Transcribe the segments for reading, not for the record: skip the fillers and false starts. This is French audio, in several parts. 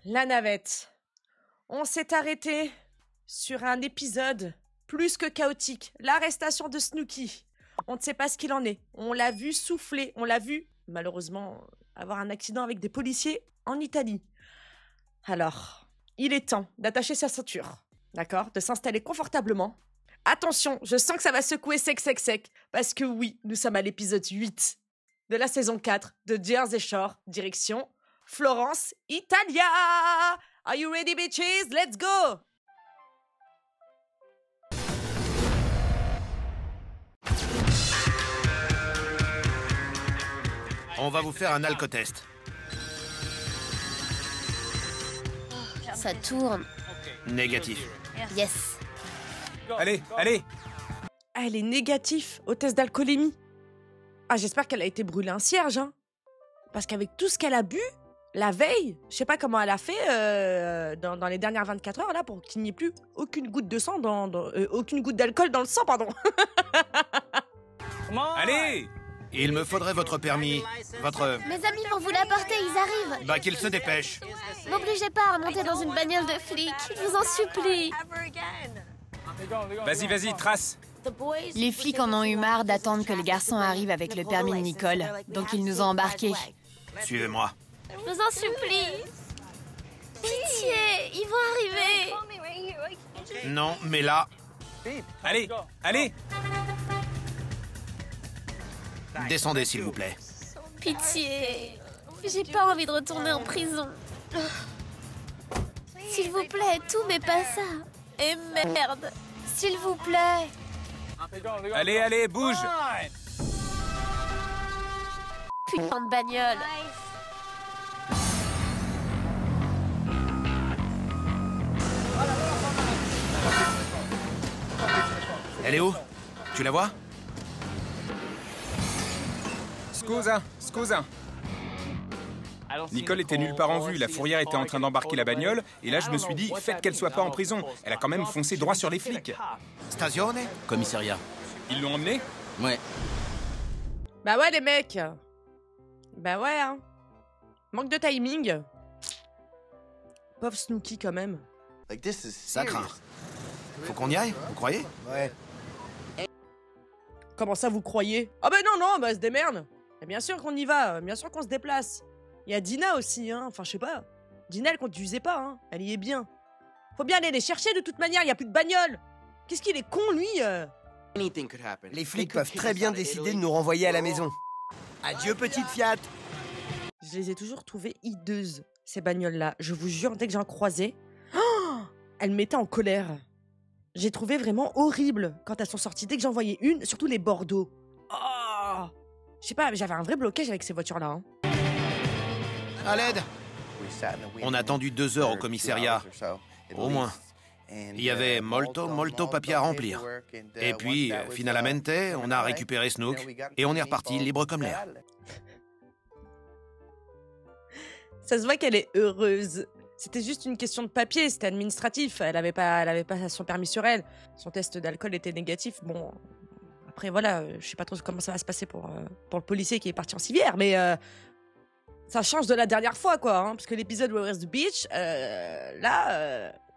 La navette. On s'est arrêté sur un épisode plus que chaotique. L'arrestation de Snooki. On ne sait pas ce qu'il en est. On l'a vu souffler. On l'a vu, malheureusement, avoir un accident avec des policiers en Italie. Alors, il est temps d'attacher sa ceinture. D'accord? De s'installer confortablement. Attention, je sens que ça va secouer sec. Parce que oui, nous sommes à l'épisode 8 de la saison 4 de Jersey Shore, direction Florence, Italia! Are you ready, bitches? Let's go! On va vous faire un alcotest. Ça tourne. Négatif. Yes. Allez. Ah, elle est négative au test d'alcoolémie. Ah, j'espère qu'elle a été brûlée un cierge, hein. Parce qu'avec tout ce qu'elle a bu, la veille, je sais pas comment elle a fait dans les dernières 24 heures, là, pour qu'il n'y ait plus aucune goutte de sang aucune goutte d'alcool dans le sang, pardon. Allez. Il me faudrait votre permis. Votre... Mes amis vont vous l'apporter, ils arrivent. Bah qu'il se dépêche. M'obligez pas à monter dans une bagnole de flic, je vous en supplie. Vas-y, trace. Les flics en ont eu marre d'attendre que les garçons arrivent avec le permis de Nicole, donc ils nous ont embarqués. Suivez-moi. Je vous en supplie. Pitié, ils vont arriver. Non, mais là... Allez. Descendez, s'il vous plaît. Pitié. J'ai pas envie de retourner en prison. S'il vous plaît, tout mais pas ça. Et merde. S'il vous plaît. Allez, bouge. Putain de bagnole. Elle est où? Tu la vois? Scusa. Nicole était nulle part en vue, la fourrière était en train d'embarquer la bagnole, et là je me suis dit, faites qu'elle soit pas en prison. Elle a quand même foncé droit sur les flics. Stazione? Commissariat. Ils l'ont emmenée? Ouais. Bah ouais, les mecs. Bah ouais, hein. Manque de timing. Pauvre Snooki, quand même. Ça craint. Faut qu'on y aille, vous croyez? Ouais. Comment ça, vous croyez? Ah bah non, bah se démerde. Et bien sûr qu'on y va, bien sûr qu'on se déplace. Il y a Dina aussi, hein. Enfin, je sais pas. Dina, elle conduisait pas, hein. Elle y est bien. Faut bien aller les chercher de toute manière, il y a plus de bagnole. Qu'est-ce qu'il est con, lui Les flics peuvent très bien décider de nous renvoyer à la maison. Adieu, petite Fiat. Je les ai toujours trouvées hideuses, ces bagnoles-là. Je vous jure, dès que j'en croisais, oh, elles me mettaient en colère. J'ai trouvé vraiment horrible quand elles sont sorties. Dès que j'en voyais une, surtout les Bordeaux. Oh, je sais pas, j'avais un vrai blocage avec ces voitures-là. Hein. À l'aide! On a attendu 2 heures au commissariat. Au moins. Il y avait molto papier à remplir. Et puis, finalmente, on a récupéré Snook et on est reparti libre comme l'air. Ça se voit qu'elle est heureuse. C'était juste une question de papier, c'était administratif. Elle avait pas son permis sur elle. Son test d'alcool était négatif. Bon, après voilà, je sais pas trop comment ça va se passer pour le policier qui est parti en civière, mais ça change de la dernière fois, quoi. Hein, parce que l'épisode Where's the Beach,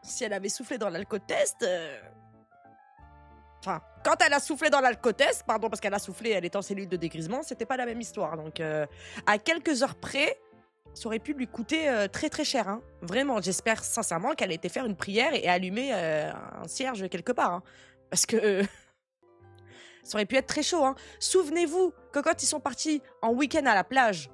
si elle avait soufflé dans l'alcotest... Enfin, quand elle a soufflé dans l'alcotest, pardon, parce qu'elle a soufflé, elle était en cellule de dégrisement, c'était pas la même histoire. Donc, à quelques heures près... Ça aurait pu lui coûter très très cher, hein. Vraiment, j'espère sincèrement qu'elle a été faire une prière et allumer un cierge quelque part, hein. Parce que ça aurait pu être très chaud, hein. Souvenez-vous que quand ils sont partis en week-end à la plage,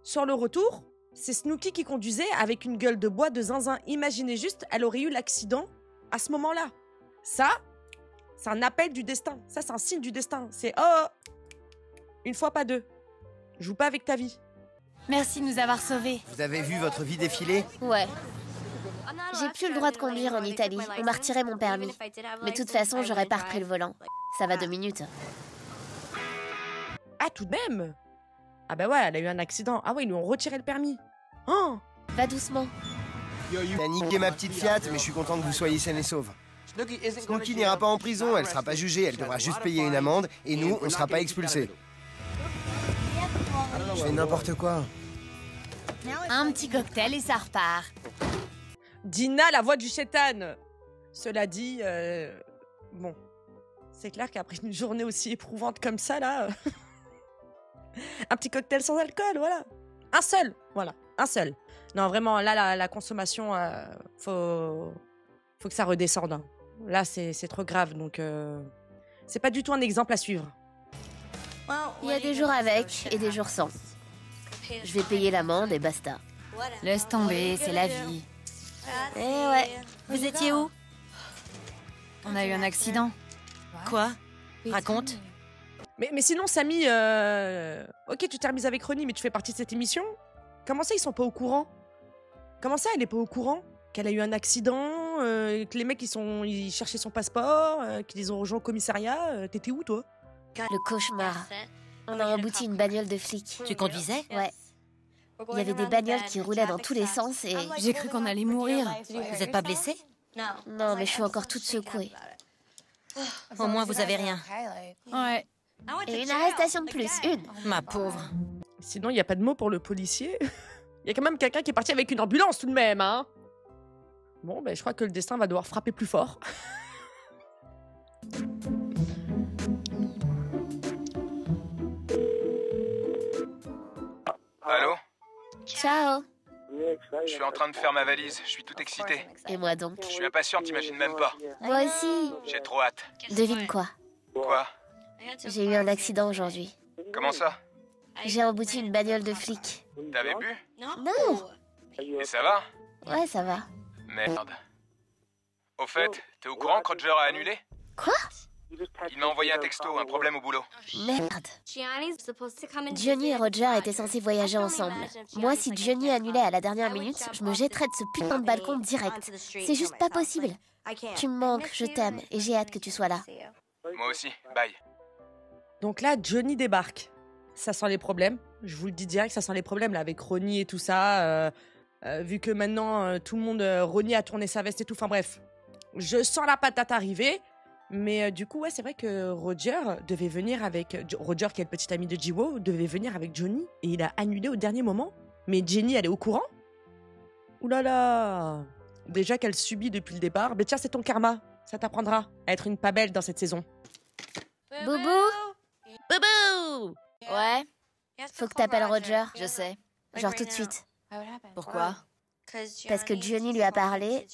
sur le retour, c'est Snooki qui conduisait avec une gueule de bois de zinzin. Imaginez juste, elle aurait eu l'accident à ce moment-là. Ça, c'est un appel du destin. Ça, c'est un signe du destin. C'est oh, une fois pas deux. Joue pas avec ta vie. Merci de nous avoir sauvés. Vous avez vu votre vie défiler? Ouais. J'ai plus le droit de conduire en Italie. On m'a retiré mon permis. Mais de toute façon, j'aurais pas repris le volant. Ça va 2 minutes. Ah, tout de même. Ah bah ouais, elle a eu un accident. Ah ouais, ils lui ont retiré le permis. Oh, Va doucement. T'as niqué ma petite Fiat, mais je suis content que vous soyez saine et sauve. Snooki n'ira pas en prison, elle sera pas jugée, elle devra juste payer une amende, et nous, on sera pas expulsés. Je fais n'importe quoi. Un petit cocktail et ça repart. Dina, la voix du chétan. Cela dit, bon, c'est clair qu'après une journée aussi éprouvante comme ça, là, un petit cocktail sans alcool, voilà. Un seul, voilà, un seul. Non, vraiment, là, la consommation, faut que ça redescende. Hein. Là, c'est trop grave, donc c'est pas du tout un exemple à suivre. Il y a des jours avec et des jours sans. Je vais payer l'amende et basta. Laisse tomber, c'est la vie. Eh ouais. Vous étiez où? On a eu un accident. Quoi? Raconte. Mais sinon, Samy, ok, tu t'es remise avec Ronnie, mais tu fais partie de cette émission. Comment ça, ils sont pas au courant? Comment ça, elle est pas au courant? Qu'elle a eu un accident, que les mecs, ils cherchaient son passeport, qu'ils les ont rejoints au commissariat. T'étais où, toi? Le cauchemar. On a embouti une bagnole de flics. Tu conduisais? Ouais. Il y avait des bagnoles qui roulaient dans tous les sens et... J'ai cru qu'on allait mourir. Vous êtes pas blessé? Non, mais je suis encore toute secouée. Au moins, vous avez rien. Ouais. Et une arrestation de plus, une. Ma pauvre. Sinon, il y a pas de mot pour le policier. Il y a quand même quelqu'un qui est parti avec une ambulance, tout de même, hein. Bon, ben, je crois que le destin va devoir frapper plus fort. Allô? Ciao. Je suis en train de faire ma valise, je suis tout excité. Et moi donc? Je suis impatient, t'imagines même pas. Moi aussi. J'ai trop hâte. Devine quoi? Quoi? J'ai eu un accident aujourd'hui. Comment ça? J'ai embouti une bagnole de flics. T'avais bu? Non. Et ça va? Ouais, ça va. Merde. Au fait, t'es au courant que Roger a annulé? Quoi? Il m'a envoyé un texto, un problème au boulot. Merde. Johnny et Roger étaient censés voyager ensemble. Moi, si Johnny annulait à la dernière minute, je me jetterais de ce putain de balcon direct. C'est juste pas possible. Tu me manques, je t'aime, et j'ai hâte que tu sois là. Moi aussi, bye. Donc là, Johnny débarque. Ça sent les problèmes. Je vous le dis direct, ça sent les problèmes là avec Ronnie et tout ça. Vu que maintenant, tout le monde... Ronnie a tourné sa veste et tout. Enfin bref, je sens la patate arriver. Mais du coup, ouais, c'est vrai que Roger devait venir avec... Roger, qui est le petit ami de Jiwo, devait venir avec Johnny. Et il a annulé au dernier moment. Mais Jenny, elle est au courant? Ouh là là. Déjà qu'elle subit depuis le départ. Mais tiens, c'est ton karma. Ça t'apprendra à être une pas belle dans cette saison. Boubou? Boubou! Ouais, Faut que t'appelles Roger. je sais. Genre tout de suite. Pourquoi? Parce que Johnny lui a parlé.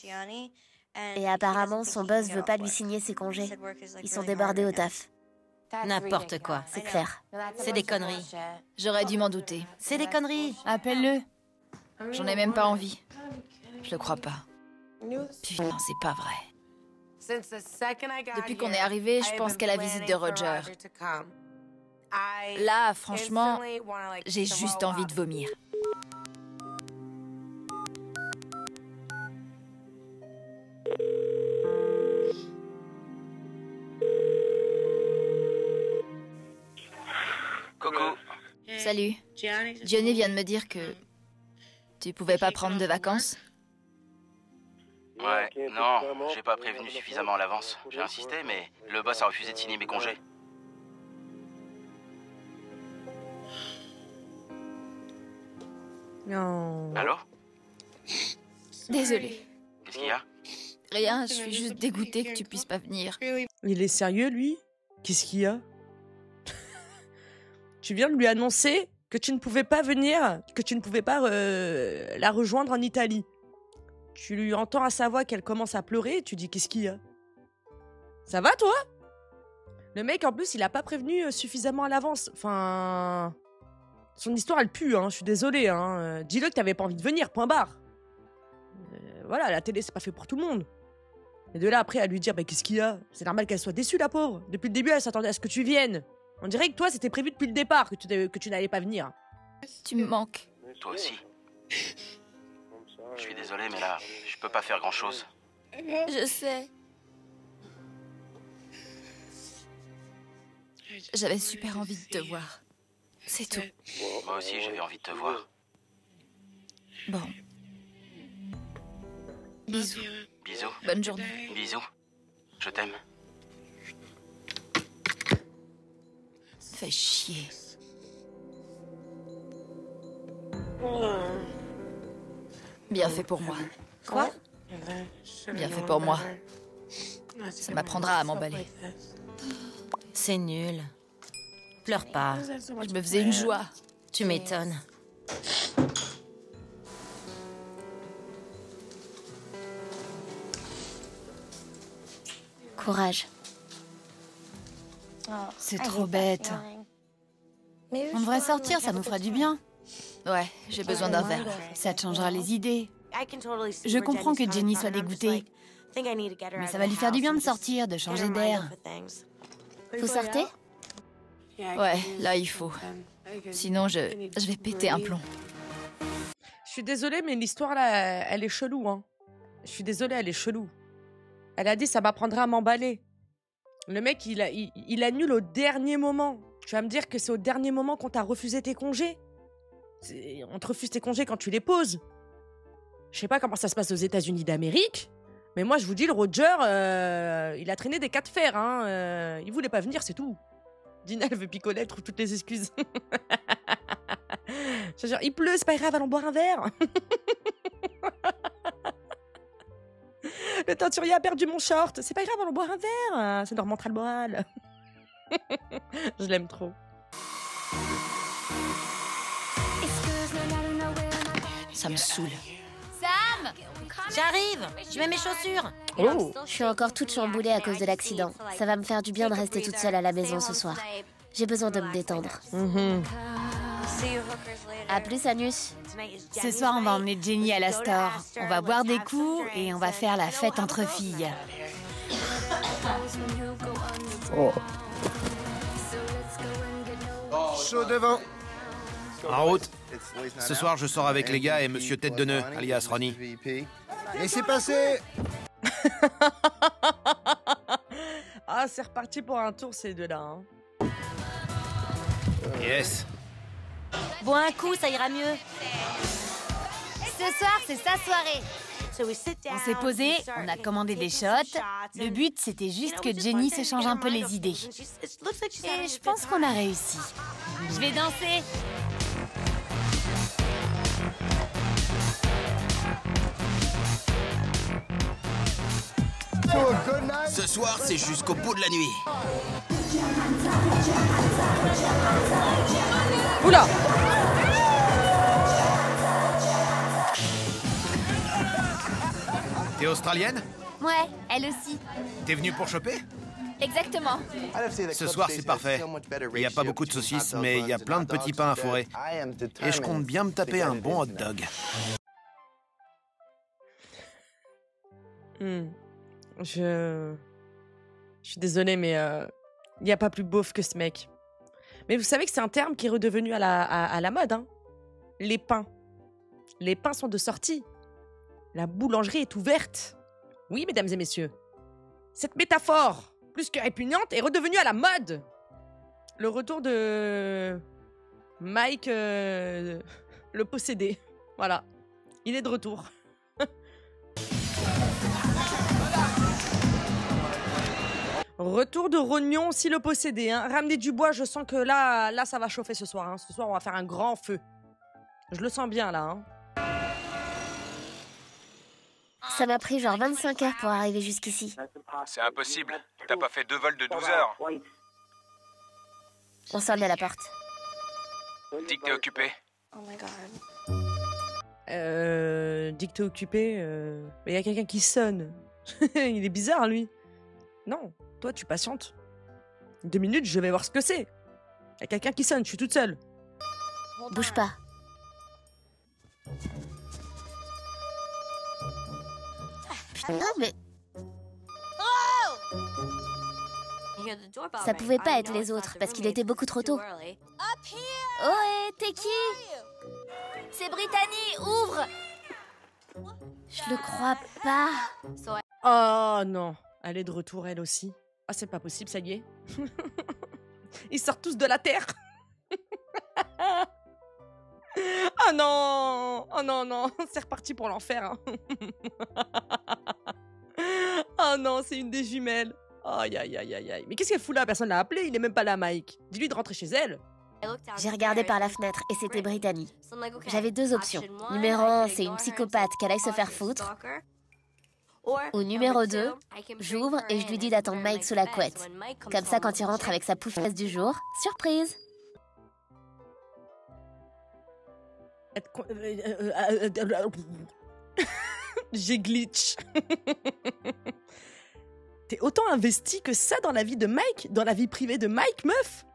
Et apparemment, son boss veut pas lui signer ses congés. Ils sont débordés au taf. N'importe quoi. C'est clair. C'est des conneries. J'aurais dû m'en douter. C'est des conneries. Appelle-le. J'en ai même pas envie. Je le crois pas. Putain, c'est pas vrai. Depuis qu'on est arrivé, je pense qu'à la visite de Roger. Là, franchement, j'ai juste envie de vomir. Coucou. Salut. Johnny vient de me dire que tu pouvais pas prendre de vacances. Ouais, non, j'ai pas prévenu suffisamment à l'avance. J'ai insisté, mais le boss a refusé de signer mes congés. Non. Allô? Désolée. Qu'est-ce qu'il y a? Rien, je suis juste dégoûtée que tu puisses pas venir. Il est sérieux, lui? Qu'est-ce qu'il y a? Tu viens de lui annoncer que tu ne pouvais pas venir, que tu ne pouvais pas la rejoindre en Italie. Tu lui entends à sa voix qu'elle commence à pleurer et tu dis qu'est-ce qu'il y a? Ça va, toi? Le mec, en plus, il a pas prévenu suffisamment à l'avance. Enfin... Son histoire, elle pue, hein. Je suis désolée, hein. Dis-le que t'avais pas envie de venir, point barre. Voilà, la télé, c'est pas fait pour tout le monde. Et de là, après, à lui dire, bah, qu'est-ce qu'il y a? C'est normal qu'elle soit déçue, la pauvre. Depuis le début, elle s'attendait à ce que tu viennes. On dirait que toi, c'était prévu depuis le départ que tu n'allais pas venir. Tu me manques. Toi aussi. Je suis désolé, mais là, je peux pas faire grand-chose. Je sais. J'avais super envie de te voir. C'est tout. Moi aussi, j'avais envie de te voir. Bon. Bisous. Bisous. Bonne journée. Bisous. Je t'aime. Fais chier. Bien fait pour moi. Quoi? Bien fait pour moi. Ça m'apprendra à m'emballer. C'est nul. Pleure pas. Je me faisais une joie. Tu m'étonnes. Courage. C'est trop bête. On devrait sortir, ça nous fera du bien. Ouais, j'ai besoin d'un verre. Ça te changera les idées. Je comprends que Jenny soit dégoûtée. Mais ça va lui faire du bien de sortir, de changer d'air. Vous sortez? Ouais, là il faut. Sinon, je vais péter un plomb. Je suis désolée, mais l'histoire là, elle est chelou, hein. Je suis désolée, elle est chelou. Elle a dit ça m'apprendra à m'emballer. Le mec, il annule au dernier moment. Tu vas me dire que c'est au dernier moment qu'on t'a refusé tes congés? On te refuse tes congés quand tu les poses. Je sais pas comment ça se passe aux États-Unis d'Amérique, mais moi je vous dis, le Roger, il a traîné des cas de fer. Hein. Il voulait pas venir, c'est tout. Dina, elle veut picoler, elle trouve toutes les excuses. Je veux dire, il pleut, c'est pas grave, allons boire un verre. Le teinturier a perdu mon short. C'est pas grave, allons boire un verre. Ça leur remontera le moral. Je l'aime trop. Ça me saoule. Sam! J'arrive! Je mets mes chaussures. Oh. Je suis encore toute chamboulée à cause de l'accident. Ça va me faire du bien de rester toute seule à la maison ce soir. J'ai besoin de me détendre. À plus, Anus. Ce soir, on va emmener Jenny à la store. On va boire des coups et on va faire la fête entre filles. Oh. Chaud devant. En route. Ce soir, je sors avec les gars et Monsieur Tête de Nœud, alias Ronnie. Laissez passer. Ah, c'est reparti pour un tour, ces deux-là. Hein. Yes. Bois un coup, ça ira mieux. Ce soir, c'est sa soirée. On s'est posé, on a commandé des shots. Le but, c'était juste que Jenny se change un peu les idées. Et je pense qu'on a réussi. Je vais danser. Ce soir, c'est jusqu'au bout de la nuit. Oula! T'es australienne? Ouais, elle aussi. T'es venue pour choper? Exactement. Ce soir, c'est parfait. Il n'y a pas beaucoup de saucisses, mais il y a plein de petits pains à fourrer. Et je compte bien me taper un bon hot dog. Je suis désolée, mais il n'y a pas plus beauf que ce mec. Mais vous savez que c'est un terme qui est redevenu à la mode, hein. Les pains. Les pains sont de sortie. La boulangerie est ouverte. Oui, mesdames et messieurs. Cette métaphore, plus que répugnante, est redevenue à la mode. Le retour de Mike, le possédé. Voilà. Il est de retour. Retour de Rognon, aussi le possédé. Hein. Ramenez du bois, je sens que là, ça va chauffer ce soir. Hein. Ce soir, on va faire un grand feu. Je le sens bien, là. Hein. Ça m'a pris genre 25 heures pour arriver jusqu'ici. C'est impossible. T'as pas fait 2 vols de 12 heures. On sonne à la porte. Dis que t'es occupé. Dis que t'es occupé. Mais il y a quelqu'un qui sonne. Il est bizarre, lui. Non, toi, tu patientes. 2 minutes, je vais voir ce que c'est. Il y a quelqu'un qui sonne, je suis toute seule. Bouge pas. Putain, mais... Ça pouvait pas être les autres, parce qu'il était beaucoup trop tôt. Oh, t'es qui? C'est Brittany, ouvre! Je le crois pas. Oh non, elle est de retour, elle aussi. Ah, c'est pas possible, ça y est. Ils sortent tous de la terre. Oh non! Oh non, non, c'est reparti pour l'enfer. Hein. Oh non, c'est une des jumelles. Aïe, aïe, aïe, aïe, aïe. Mais qu'est-ce qu'elle fout là? Personne l'a appelé, il est même pas là, Mike. Dis-lui de rentrer chez elle. J'ai regardé par la fenêtre et c'était Brittany. J'avais 2 options. Numéro 1, c'est une psychopathe qu'elle aille se faire foutre. Ou numéro 2, j'ouvre et je lui dis d'attendre Mike sous la couette. Comme ça, quand il rentre avec sa pouffasse du jour, surprise. J'ai glitch. T'es autant investi que ça dans la vie de Mike, dans la vie privée de Mike, meuf.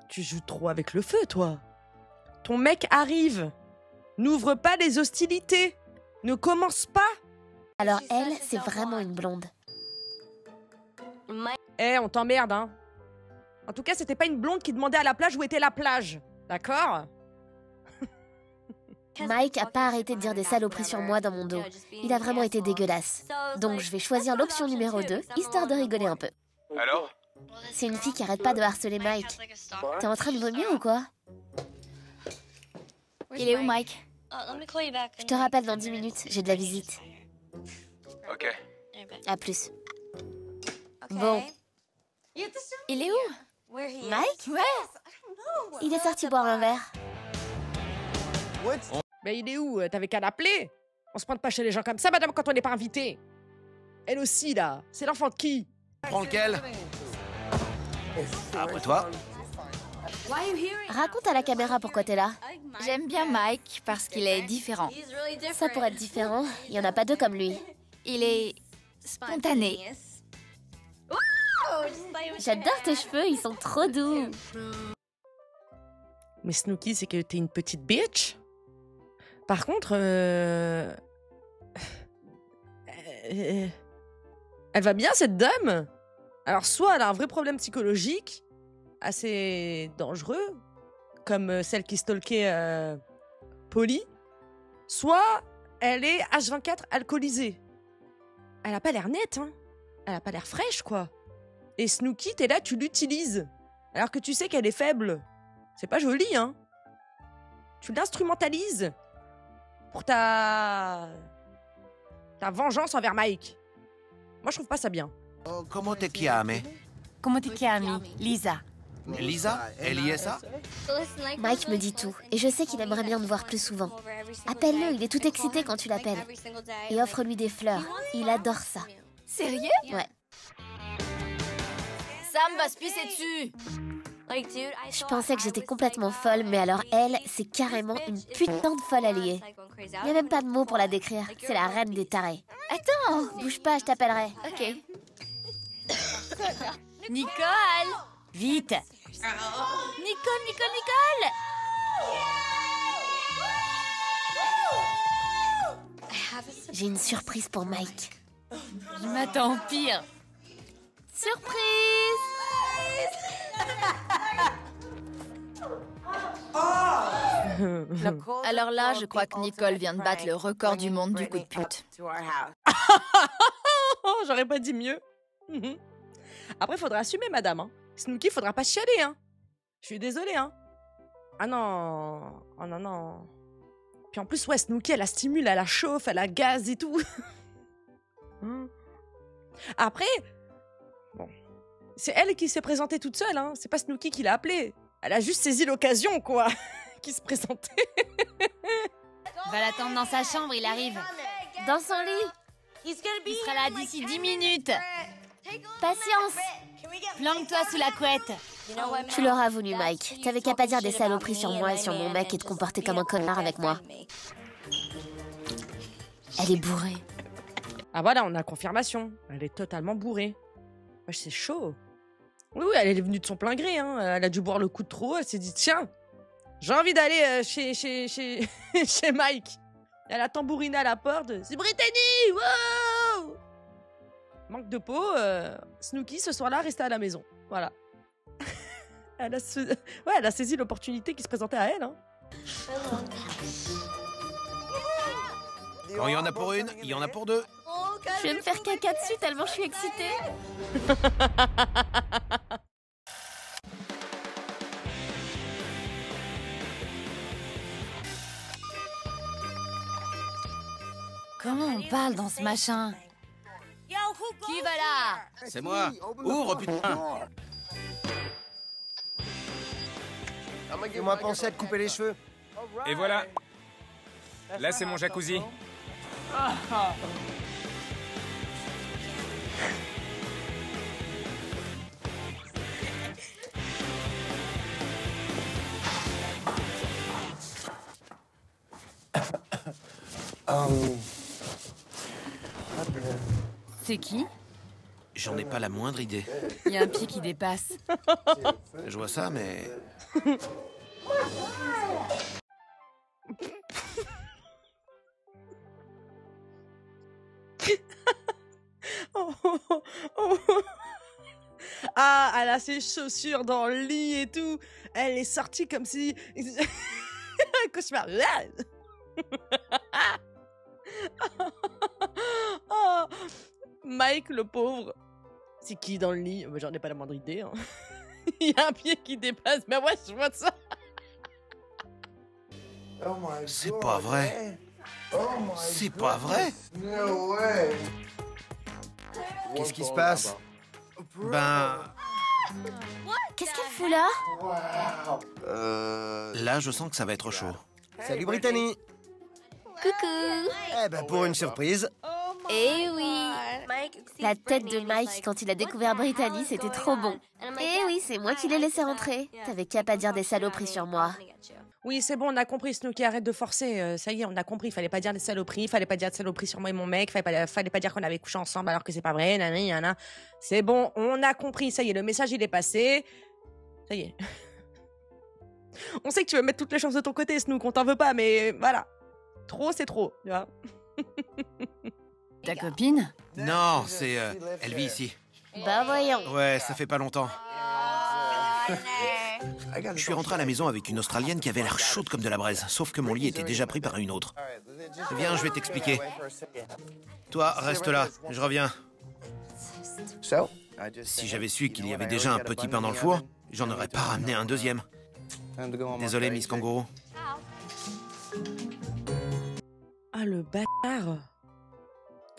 Tu joues trop avec le feu, toi. Ton mec arrive. N'ouvre pas les hostilités. Ne commence pas. Alors elle, c'est vraiment une blonde. On t'emmerde, hein. En tout cas, c'était pas une blonde qui demandait à la plage où était la plage. D'accord ? Mike a pas arrêté de dire des saloperies sur moi dans mon dos. Il a vraiment été dégueulasse. Donc je vais choisir l'option numéro 2, histoire de rigoler un peu. Alors? C'est une fille qui arrête pas de harceler Mike. T'es en train de vomir ou quoi? Il est où, Mike? Je te rappelle dans 10 minutes, j'ai de la visite. Ok. À plus. Bon. Il est où? Mike? Ouais. Il est sorti boire un verre. Mais il est où? T'avais qu'à l'appeler. On se pointe pas chez les gens comme ça, madame, quand on n'est pas invité. Elle aussi, là. C'est l'enfant de qui? Tranquille. Après toi. Raconte à la caméra pourquoi t'es là. J'aime bien Mike parce qu'il est différent. Ça, pour être différent, il y en a pas deux comme lui. Il est spontané. J'adore tes cheveux, ils sont trop doux. Mais Snooki, c'est que t'es une petite bitch. Par contre, elle va bien, cette dame. Alors, soit elle a un vrai problème psychologique, assez dangereux, comme celle qui stalkait Polly, soit elle est H24 alcoolisée. Elle a pas l'air nette, hein. Elle a pas l'air fraîche, quoi. Et Snooki, t'es là, tu l'utilises. Alors que tu sais qu'elle est faible. C'est pas joli, hein. Tu l'instrumentalises pour ta vengeance envers Mike. Moi, je trouve pas ça bien. Comment te chiami? Comment te chiami? Lisa. Lisa? Eliesa? Mike me dit tout, et je sais qu'il aimerait bien te voir plus souvent. Appelle-le, il est tout excité quand tu l'appelles. Et offre-lui des fleurs, il adore ça. Sérieux? Ouais. Sam va se pisser dessus. Je pensais que j'étais complètement folle, mais alors elle, c'est carrément une putain de folle alliée. Il n'y a même pas de mots pour la décrire, c'est la reine des tarés. Attends. Bouge pas, je t'appellerai. Ok. Nicole! Vite! Nicole! J'ai une surprise pour Mike. Je m'attends au pire. Surprise! Alors là, je crois que Nicole vient de battre le record du monde du coup de pute. J'aurais pas dit mieux. Après, faudra assumer, madame. Hein. Snooki, faudra pas chialer. Hein. Je suis désolée. Hein. Ah non. Oh non, non. Puis en plus, ouais, Snooki, elle la stimule, elle la chauffe, elle la gaz et tout. Après, bon, c'est elle qui s'est présentée toute seule. Hein. C'est pas Snooki qui l'a appelée. Elle a juste saisi l'occasion, quoi, qui se présentait. Va l'attendre dans sa chambre, il arrive. Dans son lit. Il sera là d'ici 10 minutes. Patience. Planque-toi sous la couette. Tu l'auras voulu, Mike. T'avais qu'à pas dire des saloperies sur moi et sur mon mec et te comporter comme un connard avec moi. Elle est bourrée. Ah voilà, on a confirmation. Elle est totalement bourrée. Wesh, c'est chaud. Oui, elle est venue de son plein gré. Hein. Elle a dû boire le coup de trop. Elle s'est dit, tiens, j'ai envie d'aller chez Mike. Elle a tambouriné à la porte. C'est Brittany! Wow! Manque de peau. Snooki, ce soir-là, restait à la maison. Voilà. Elle a saisi l'opportunité qui se présentait à elle. Hein. Quand il y en a pour une, il y en a pour deux. Je vais me faire caca dessus tellement je suis excitée. Comment on parle dans ce machin? Qui va là? C'est moi. Ouvre, putain. Fais-moi penser à te couper les cheveux. Et voilà. Là, c'est mon jacuzzi. C'est qui? J'en ai pas la moindre idée. Il y a un pied qui dépasse. Je vois ça, mais... Ah, elle a ses chaussures dans le lit et tout. Elle est sortie comme si... un cauchemar. Oh, Mike, le pauvre. C'est qui dans le lit? J'en ai pas la moindre idée. Hein. Il y a un pied qui dépasse. Mais ouais, je vois ça. C'est pas vrai. C'est pas vrai. Qu'est-ce qui se passe? Ben... Qu'est-ce qu'elle fout là? Là, je sens que ça va être chaud. Salut Brittany. Coucou. Eh ben pour une surprise. Eh oui. La tête de Mike quand il a découvert Brittany, c'était trop bon. Eh oui, c'est moi qui l'ai laissé rentrer. T'avais qu'à pas dire des saloperies sur moi. Oui, c'est bon, on a compris, Snooki, arrête de forcer. Ça y est, on a compris. Fallait pas dire des saloperies, fallait pas dire de saloperies sur moi et mon mec, fallait pas dire qu'on avait couché ensemble alors que c'est pas vrai. Nanana. C'est bon, on a compris. Ça y est, le message il est passé. Ça y est. On sait que tu veux mettre toutes les chances de ton côté, Snook, on t'en veut pas, mais voilà. Trop, c'est trop, tu vois. Ta copine? Non, c'est... elle vit ici. Bah voyons. Ouais, ça fait pas longtemps. Je suis rentré à la maison avec une Australienne qui avait l'air chaude comme de la braise, sauf que mon lit était déjà pris par une autre. Viens, je vais t'expliquer. Toi, reste là, je reviens. Si j'avais su qu'il y avait déjà un petit pain dans le four, j'en aurais pas ramené un deuxième. Désolé, Miss Kangourou. Ah, le bâtard.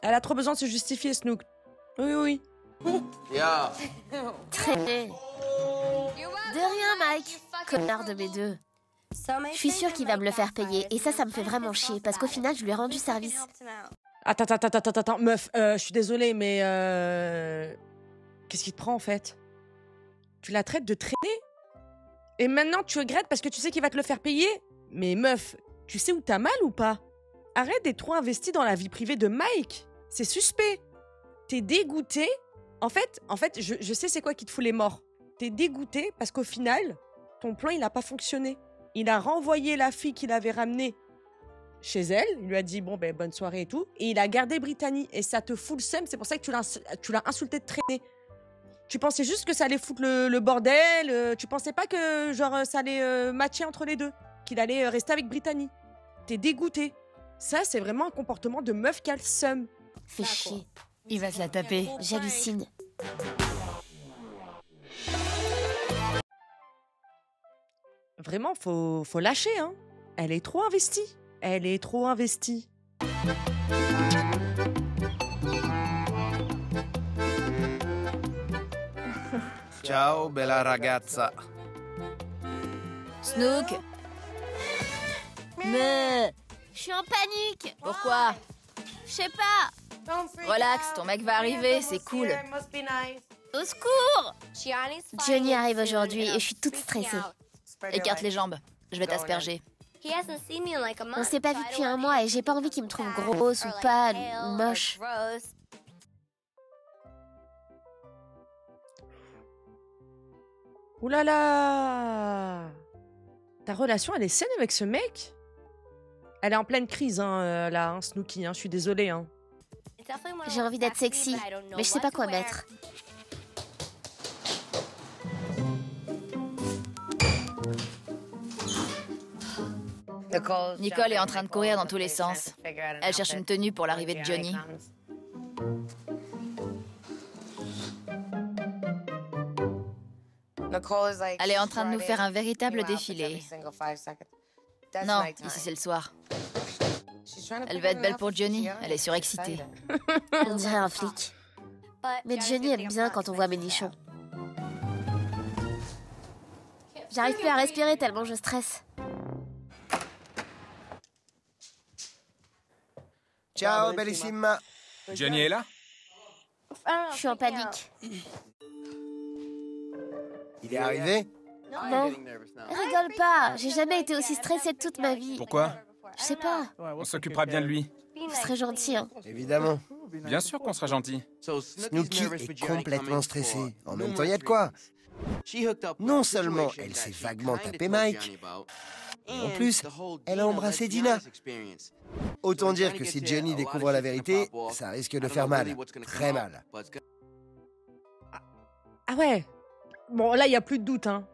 Elle a trop besoin de se justifier, Snook. Oui, oui. Très bien. De rien, Mike. Connard de mes deux. Je suis sûre qu'il va me le faire payer. Et ça me fait vraiment chier. Parce qu'au final, je lui ai rendu service. Attends. Meuf, je suis désolée, mais... Qu'est-ce qui te prend, en fait? Tu la traites de traîner? Et maintenant, tu regrettes parce que tu sais qu'il va te le faire payer? Mais meuf, tu sais où t'as mal ou pas? Arrête d'être trop investi dans la vie privée de Mike. C'est suspect. T'es dégoûté. En fait, je sais c'est quoi qui te fout les morts. T'es dégoûté parce qu'au final, ton plan, il n'a pas fonctionné. Il a renvoyé la fille qu'il avait ramenée chez elle. Il lui a dit, bon, ben, bonne soirée et tout. Et il a gardé Brittany. Et ça te fout le seum. C'est pour ça que tu l'as insulté de traîner. Tu pensais juste que ça allait foutre le bordel. Tu pensais pas que, genre, ça allait matcher entre les deux. Qu'il allait rester avec Brittany. T'es dégoûté. Ça, c'est vraiment un comportement de meuf qui a le seum. Fais chier. Il va se la taper. J'hallucine. Vraiment, faut lâcher, hein. Elle est trop investie. Elle est trop investie. Ciao, bella ragazza. Snook. Mais... Je suis en panique. Pourquoi? Je sais pas. Relax, ton mec va arriver, c'est cool. Au secours! Johnny arrive aujourd'hui et je suis toute stressée. Écarte les jambes, je vais t'asperger. On s'est pas vu depuis un mois et j'ai pas envie qu'il me trouve grosse ou pâle ou moche. Ouh là là! Ta relation, elle est saine avec ce mec? Elle est en pleine crise, hein, là, hein, Snooki, hein, je suis désolée, hein. J'ai envie d'être sexy, mais je sais pas quoi mettre. Nicole est en train de courir dans tous les sens. Elle cherche une tenue pour l'arrivée de Johnny. Elle est en train de nous faire un véritable défilé. Non, ici c'est le soir. Elle va être belle pour Johnny, elle est surexcitée. On dirait un flic. Mais Johnny aime bien quand on voit mes nichons. J'arrive plus à respirer tellement je stresse. Ciao, bellissima. Johnny est là? Je suis en panique. Il est arrivé? Non. Rigole pas. J'ai jamais été aussi stressée de toute ma vie. Pourquoi? Je sais pas. On s'occupera bien de lui. Vous serez gentil, hein. Évidemment. Bien sûr qu'on sera gentil. Snooki est complètement stressée. En même temps, il y a de quoi. Non seulement elle s'est vaguement tapé Mike, et en plus, elle a embrassé Dina. Autant dire que si Johnny découvre la vérité, ça risque de faire mal. Très mal. Ah ouais. Bon, là, il n'y a plus de doute, hein.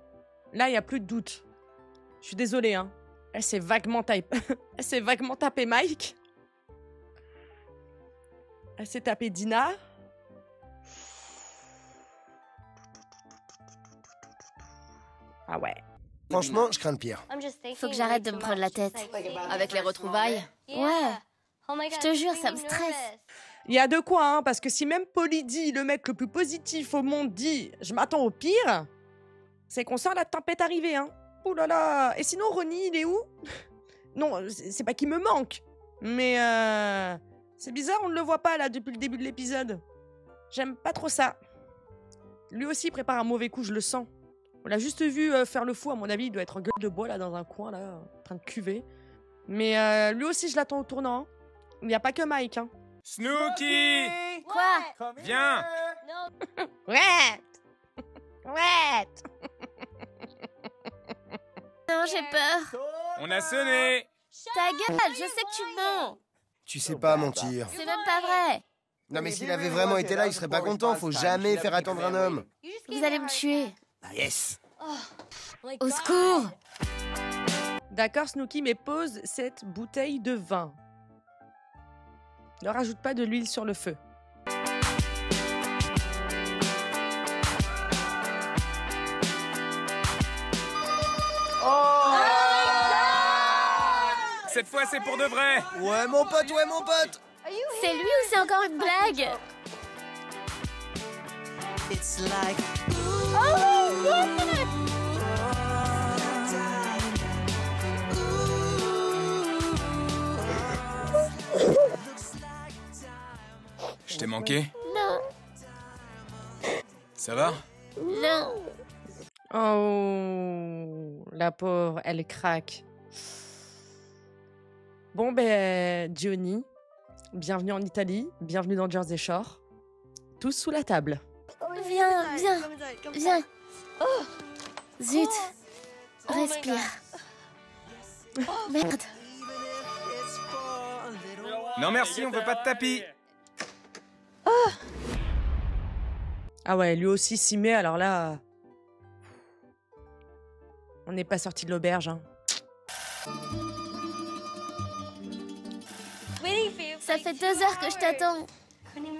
Là, il n'y a plus de doute. Je suis désolée, hein. Elle s'est vaguement tapé Mike. Elle s'est tapée Dina. Ah ouais. Franchement, je crains le pire. Faut que j'arrête de me prendre la tête. Avec les retrouvailles? Ouais. Je te jure, ça me stresse. Il y a de quoi, hein, parce que si même Polly dit, le mec le plus positif au monde dit « je m'attends au pire », c'est qu'on sent la tempête arriver, hein. Ouh là là. Et sinon, Ronnie, il est où? Non, c'est pas qu'il me manque, mais c'est bizarre, on ne le voit pas, là, depuis le début de l'épisode. J'aime pas trop ça. Lui aussi prépare un mauvais coup, je le sens. On l'a juste vu faire le fou, à mon avis, il doit être en gueule de bois, là, dans un coin, là, en train de cuver. Mais lui aussi, je l'attends au tournant, hein. Il n'y a pas que Mike, hein. Snooki! Quoi? Viens! Ouais. Ouais. Non, j'ai peur. On a sonné! Ta gueule, je sais que tu mens. Tu sais pas mentir. C'est même pas vrai. Non mais s'il avait vraiment été là, il serait pas content. Faut jamais faire attendre un homme. Vous allez me tuer. Yes. Au secours. D'accord, Snooki, mais pose cette bouteille de vin. Ne rajoute pas de l'huile sur le feu. Cette fois, c'est pour de vrai! Ouais, mon pote, ouais, mon pote. C'est lui ou c'est encore une blague? Je t'ai manqué? Non, Ça va? non. Oh, la pauvre, elle craque. Bon, ben, Johnny, bienvenue en Italie, bienvenue dans Jersey Shore. Tous sous la table. Viens, viens, viens. Zut. Respire. Merde. Non merci, on veut pas de tapis! Ah ouais, lui aussi s'y met, alors là... On n'est pas sorti de l'auberge, hein. Ça fait 2 heures que je t'attends.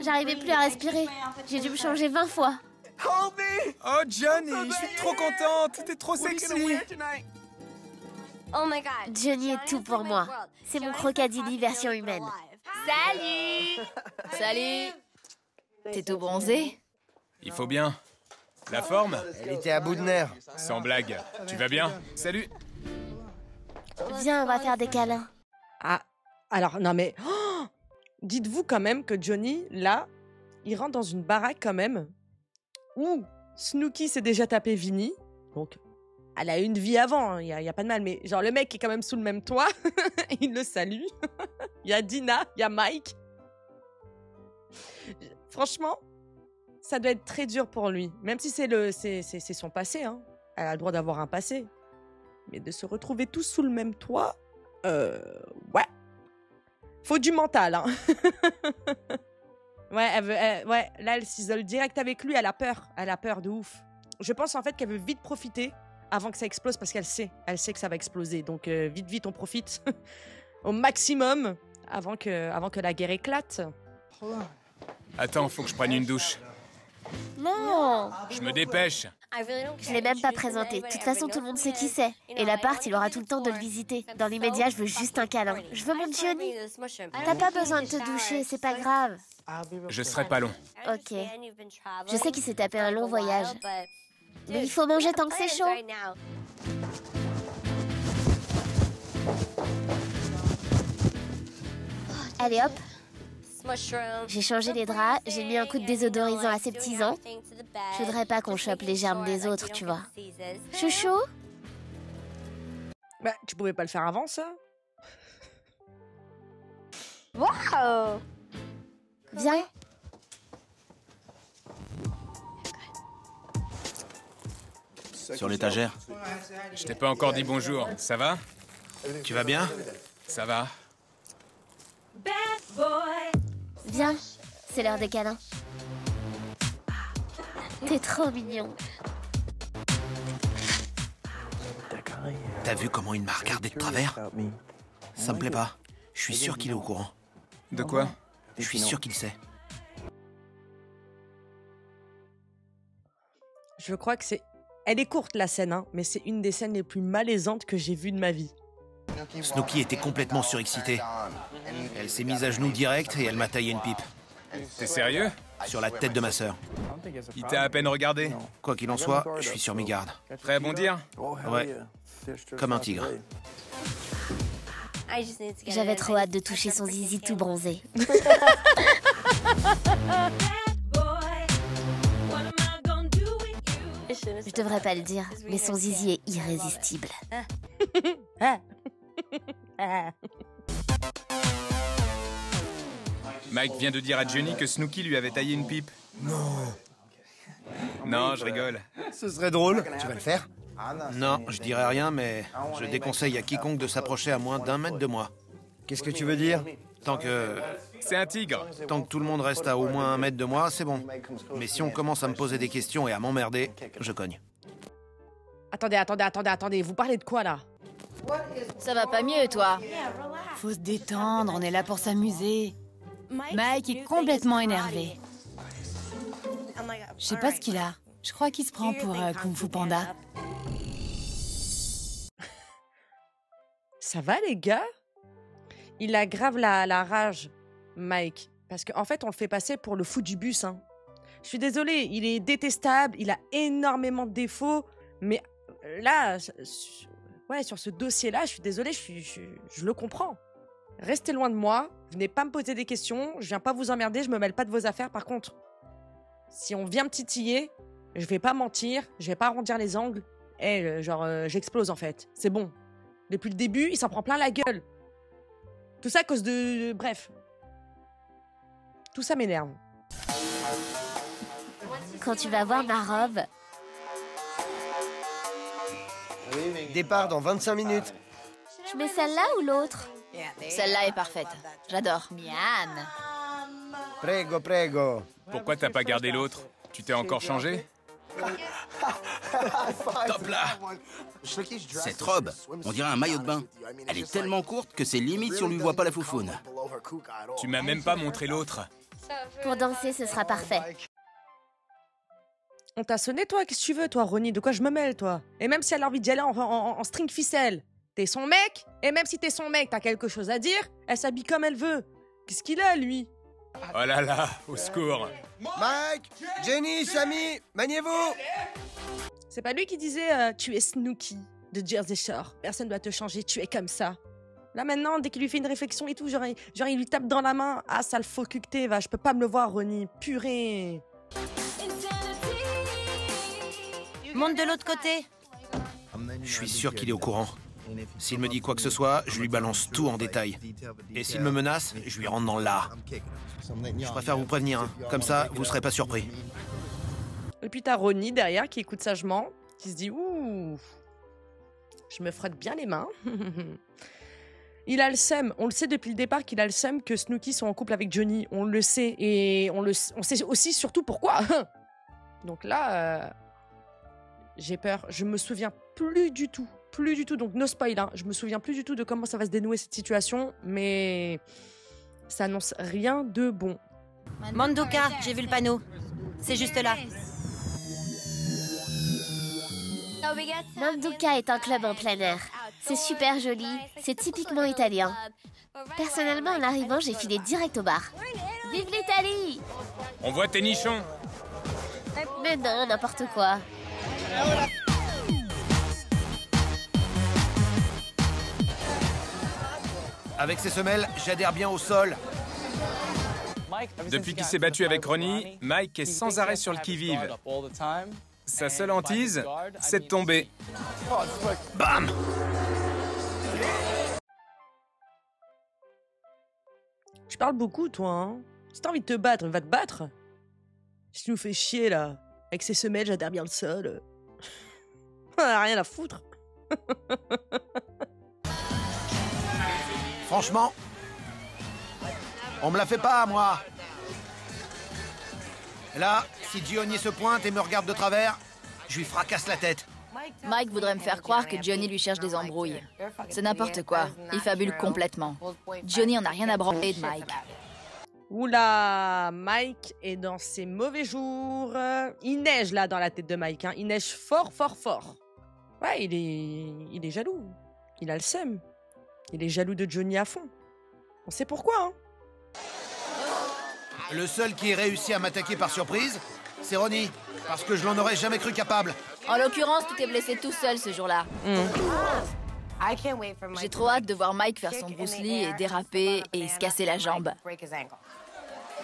J'arrivais plus à respirer. J'ai dû me changer 20 fois. Oh Johnny, je suis trop contente! T'es trop sexy! Johnny est tout pour moi. C'est mon crocodile version humaine. Salut! Salut! T'es tout bronzé? Il faut bien. La forme? Elle était à bout de nerfs. Sans blague. Tu vas bien? Salut! Viens, on va faire des câlins. Ah, alors, non mais... Oh, dites-vous quand même que Johnny, là, il rentre dans une baraque quand même, où Snooki s'est déjà tapé Vinny, donc elle a eu une vie avant, il y a pas de mal, mais genre le mec est quand même sous le même toit, il le salue, il y a Dina, il y a Mike. Franchement, ça doit être très dur pour lui, même si c'est son passé, hein. Elle a le droit d'avoir un passé, mais de se retrouver tous sous le même toit, ouais. Faut du mental, hein. Ouais, ouais, là, elle s'isole direct avec lui, elle a peur de ouf. Je pense en fait qu'elle veut vite profiter avant que ça explose parce qu'elle sait que ça va exploser. Donc vite, on profite au maximum avant que la guerre éclate. Attends, faut que je prenne une douche. Non, Je me dépêche. je l'ai même pas présenté. De toute façon, tout le monde sait qui c'est. Et l'appart, il aura tout le temps de le visiter. Dans l'immédiat, je veux juste un câlin. Je veux mon Johnny. T'as pas besoin de te doucher, c'est pas grave. Je serai pas long. Ok. Je sais qu'il s'est tapé un long voyage. Mais il faut manger tant que c'est chaud. Allez hop, J'ai changé les draps, j'ai mis un coup de désodorisant aseptisant. Je voudrais pas qu'on chope les germes des autres, tu vois. Chouchou? Bah, tu pouvais pas le faire avant, ça? Wow! Viens. Sur l'étagère. Je t'ai pas encore dit bonjour. Ça va? Tu vas bien? Ça va. Viens, c'est l'heure des câlins. T'es trop mignon. T'as vu comment il m'a regardé de travers? Ça me plaît pas. Je suis sûr qu'il est au courant. De quoi? Je suis sûr qu'il sait. Je crois que c'est... Elle est courte, la scène, hein, mais c'est une des scènes les plus malaisantes que j'ai vues de ma vie. Snooki était complètement surexcitée. Elle s'est mise à genoux direct et elle m'a taillé une pipe. T'es sérieux? Sur la tête de ma sœur. Il t'a à peine regardé? Quoi qu'il en soit, je suis sur mes gardes. Prêt à bondir? Ouais. Comme un tigre. J'avais trop hâte de toucher son zizi tout bronzé. Je devrais pas le dire, mais son zizi est irrésistible. Mike vient de dire à Johnny que Snooki lui avait taillé une pipe. Non, je rigole. Ce serait drôle. Tu vas le faire? Non, je dirais rien, mais je déconseille à quiconque de s'approcher à moins d'1 mètre de moi. Qu'est-ce que tu veux dire? Tant que C'est un tigre. tout le monde reste à au moins 1 mètre de moi, c'est bon. Mais si on commence à me poser des questions et à m'emmerder, je cogne. Attendez, vous parlez de quoi, là? Ça va pas mieux, toi? Faut se détendre, on est là pour s'amuser. Mike est complètement énervé. Je sais pas ce qu'il a. Je crois qu'il se prend pour Kung Fu Panda. Ça va, les gars? Il a grave la rage, Mike. Parce qu'en fait, on le fait passer pour le fou du bus, hein. Je suis désolée, il est détestable, il a énormément de défauts, mais là, ouais, sur ce dossier-là, je suis désolée, je le comprends. Restez loin de moi, venez pas me poser des questions, je viens pas vous emmerder, je me mêle pas de vos affaires. Par contre, si on vient me titiller, je vais pas mentir, je vais pas arrondir les angles, et j'explose en fait. C'est bon. Depuis le début, il s'en prend plein la gueule. Tout ça à cause de... Bref. Tout ça m'énerve. Quand tu vas voir ma robe... Départ dans 25 minutes. Je mets celle-là ou l'autre? Celle-là est parfaite. J'adore. Miam. Prego, prego. Pourquoi t'as pas gardé l'autre? Tu t'es encore changé? Top là! Cette robe, on dirait un maillot de bain. Elle est tellement courte que c'est limite si on lui voit pas la foufoune. Tu m'as même pas montré l'autre. Pour danser, ce sera parfait. On t'a sonné, toi? Qu'est-ce que tu veux, toi, Ronnie? De quoi je me mêle, toi? Et même si elle a envie d'y aller en string ficelle, t'es son mec? Et même si t'es son mec, t'as quelque chose à dire? Elle s'habille comme elle veut. Qu'est-ce qu'il a, lui? Oh là là, au secours. Mike, Jenny, Sammy, maniez-vous. C'est pas lui qui disait tu es Snooki de Jersey Shore. Personne doit te changer, tu es comme ça. Là maintenant, dès qu'il lui fait une réflexion et tout, genre il lui tape dans la main. Ah, sale faux cul que t'es, va, je peux pas me le voir, Ronnie. Purée. Monte de l'autre côté. Je suis sûr qu'il est au courant. S'il me dit quoi que ce soit, je lui balance tout en détail. Et s'il me menace, je lui rentre dans l'art. Je préfère vous prévenir, hein. Comme ça, vous serez pas surpris. Et puis t'as Ronnie derrière qui écoute sagement, qui se dit ouh, je me frotte bien les mains. Il a le seum, on le sait depuis le départ qu'il a le seum que Snooki soit en couple avec Johnny, on le sait, et on sait aussi surtout pourquoi. Donc là, j'ai peur, je me souviens plus du tout, donc no spoil, hein. Je me souviens plus du tout de comment ça va se dénouer cette situation, mais ça annonce rien de bon. Manduka, j'ai vu le panneau. C'est juste là. Manduka est un club en plein air. C'est super joli, c'est typiquement italien. Personnellement, en arrivant, j'ai filé direct au bar. Vive l'Italie! On voit tes nichons. Mais non, n'importe quoi. Avec ces semelles, j'adhère bien au sol. Depuis qu'il s'est battu avec Ronnie, Mike est sans arrêt sur le qui-vive. Sa seule hantise, c'est de tomber. Bam! Tu parles beaucoup, toi, hein? Si t'as envie de te battre, va te battre. Si tu nous fais chier, là, avec ces semelles, j'adhère bien le sol. On a rien à foutre. Franchement, on me la fait pas, moi. Là, si Johnny se pointe et me regarde de travers, je lui fracasse la tête. Mike voudrait me faire croire que Johnny lui cherche des embrouilles. C'est n'importe quoi. Il fabule complètement. Johnny en a rien à branler de Mike. Oula, Mike est dans ses mauvais jours. Il neige, là, dans la tête de Mike. Hein. Il neige fort, fort, fort. Ouais, il est jaloux. Il a le seum. Il est jaloux de Johnny à fond. On sait pourquoi, hein. Le seul qui ait réussi à m'attaquer par surprise, c'est Ronnie. Parce que je l'en aurais jamais cru capable. En l'occurrence, tu t'es blessé tout seul ce jour-là. J'ai trop hâte de voir Mike faire son Bruce Lee et déraper et se casser la jambe.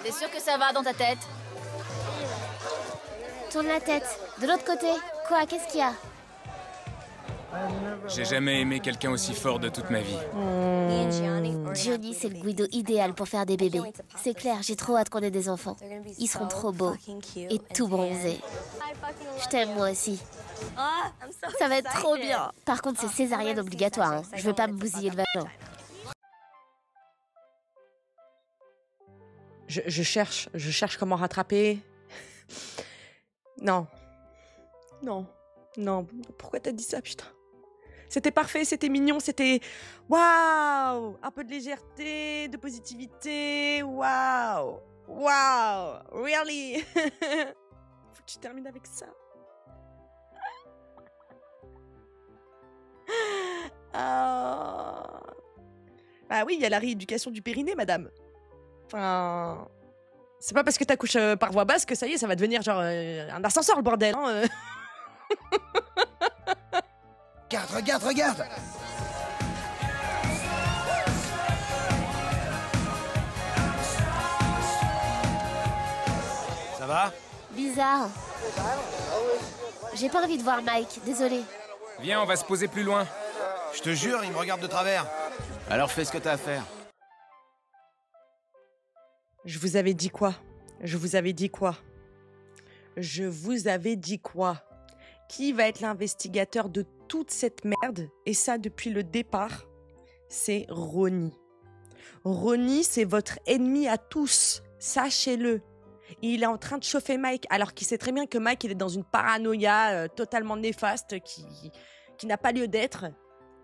T'es sûr que ça va dans ta tête? Tourne la tête. De l'autre côté. Quoi? Qu'est-ce qu'il y a? J'ai jamais aimé quelqu'un aussi fort de toute ma vie. Johnny, c'est le Guido idéal pour faire des bébés. C'est clair, j'ai trop hâte qu'on ait des enfants. Ils seront trop beaux et tout bronzés. Je t'aime moi aussi. Ça va être trop bien. Par contre, c'est césarienne obligatoire. Hein. Je veux pas me bousiller le vagin. Je cherche comment rattraper. Non. Pourquoi t'as dit ça, putain? C'était parfait, c'était mignon, c'était... Waouh! Un peu de légèreté, de positivité, waouh! Waouh! Really? Faut que tu termines avec ça. Ah oui, il y a la rééducation du périnée, madame. Enfin... C'est pas parce que t'accouches par voie basse que ça y est, ça va devenir genre un ascenseur, le bordel, hein. Regarde! Ça va? Bizarre. J'ai pas envie de voir Mike, désolé. Viens, on va se poser plus loin. Je te jure, il me regarde de travers. Alors fais ce que t'as à faire. Je vous avais dit quoi? Qui va être l'investigateur de toute cette merde? Et ça, depuis le départ, c'est Ronnie. Ronnie, c'est votre ennemi à tous. Sachez-le. Il est en train de chauffer Mike, alors qu'il sait très bien que Mike, il est dans une paranoïa totalement néfaste qui n'a pas lieu d'être.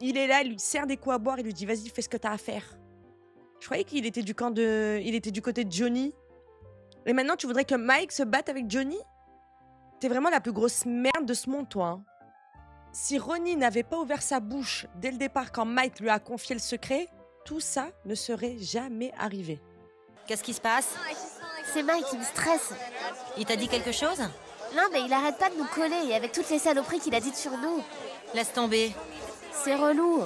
Il est là, il lui sert des coups à boire, il lui dit « Vas-y, fais ce que t'as à faire ». Je croyais qu'il était du côté de Johnny. Et maintenant, tu voudrais que Mike se batte avec Johnny? T'es vraiment la plus grosse merde de ce monde, toi. Hein. Si Ronnie n'avait pas ouvert sa bouche dès le départ quand Mike lui a confié le secret, tout ça ne serait jamais arrivé. Qu'est-ce qui se passe? C'est Mike qui me stresse. Il t'a dit quelque chose? Non, mais il arrête pas de nous coller, avec toutes les saloperies qu'il a dites sur nous. Laisse tomber. C'est relou.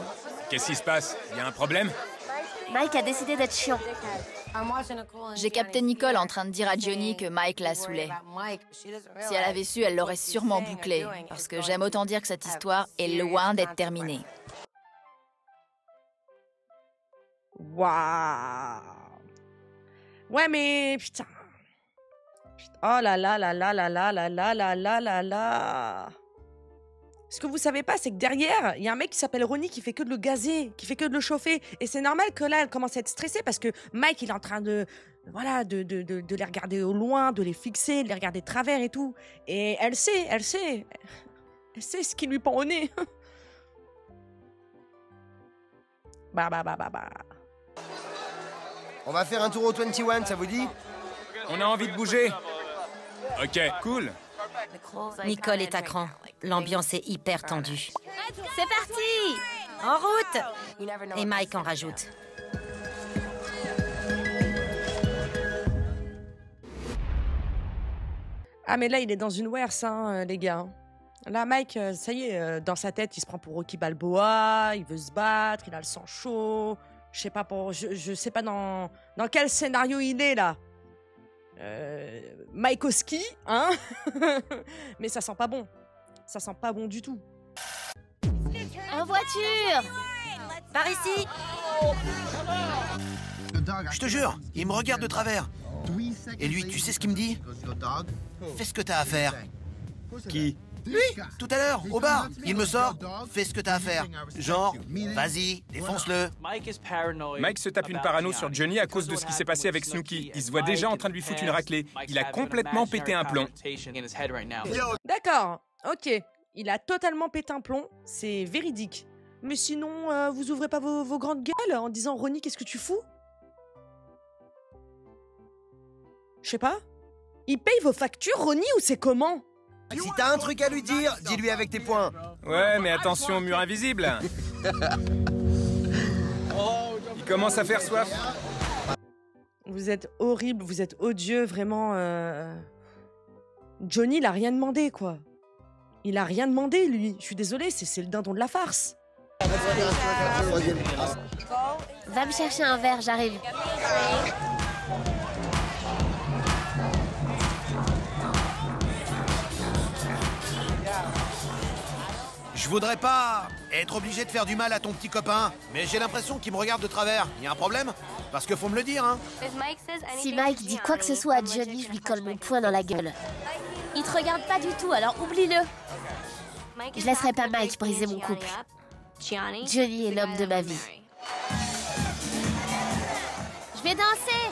Qu'est-ce qui se passe? Y a un problème? Mike a décidé d'être chiant. J'ai capté Nicole en train de dire à Johnny que Mike la saoulait. Si elle avait su, elle l'aurait sûrement bouclé. Parce que j'aime autant dire que cette histoire est loin d'être terminée. Waouh! Ouais, mais putain. Oh là là là là là là là là là là là là. Ce que vous savez pas, c'est que derrière, il y a un mec qui s'appelle Ronnie qui fait que de le gazer, qui fait que de le chauffer. Et c'est normal que là, elle commence à être stressée parce que Mike, il est en train de les regarder au loin, de les fixer, de les regarder de travers et tout. Et elle sait ce qui lui pend au nez. Bah. On va faire un tour au 21, ça vous dit? On a envie de bouger. Ok, cool. Nicole est à cran. L'ambiance est hyper tendue. C'est parti! En route! Et Mike en rajoute. Ah, mais là, il est dans une werse, hein, les gars. Là, Mike, ça y est, dans sa tête, il se prend pour Rocky Balboa, il veut se battre, il a le sang chaud. Je sais pas dans quel scénario il est, là. Mike au ski, hein. Mais ça sent pas bon. Ça sent pas bon du tout. En voiture! Par ici. Je te jure, il me regarde de travers. Et lui, tu sais ce qu'il me dit? Fais ce que t'as à faire. Qui? Lui, tout à l'heure, au bar, il me sort, fais ce que t'as à faire. Genre, vas-y, défonce-le. Mike se tape une parano sur Johnny à cause de ce qui s'est passé avec Snooki. Il se voit déjà en train de lui foutre une raclée. Il a complètement pété un plomb. D'accord, ok. Il a totalement pété un plomb, c'est véridique. Mais sinon, vous ouvrez pas vos grandes gueules en disant « Ronnie, qu'est-ce que tu fous ?» Je sais pas. Il paye vos factures, Ronnie, ou c'est comment? Si t'as un truc à lui dire, dis-lui avec tes poings. Ouais, mais attention au mur invisible. Il commence à faire soif. Vous êtes horrible, vous êtes odieux, vraiment. Johnny, il a rien demandé, quoi. Il a rien demandé, lui. Je suis désolée, c'est le dindon de la farce. Va me chercher un verre, j'arrive. Je voudrais pas être obligé de faire du mal à ton petit copain, mais j'ai l'impression qu'il me regarde de travers. Y a un problème? Parce que faut me le dire, hein. Si Mike dit quoi que ce soit à Johnny, je lui colle mon poing dans la gueule. Il te regarde pas du tout, alors oublie-le. Je laisserai pas Mike briser mon couple. Johnny est l'homme de ma vie. Je vais danser.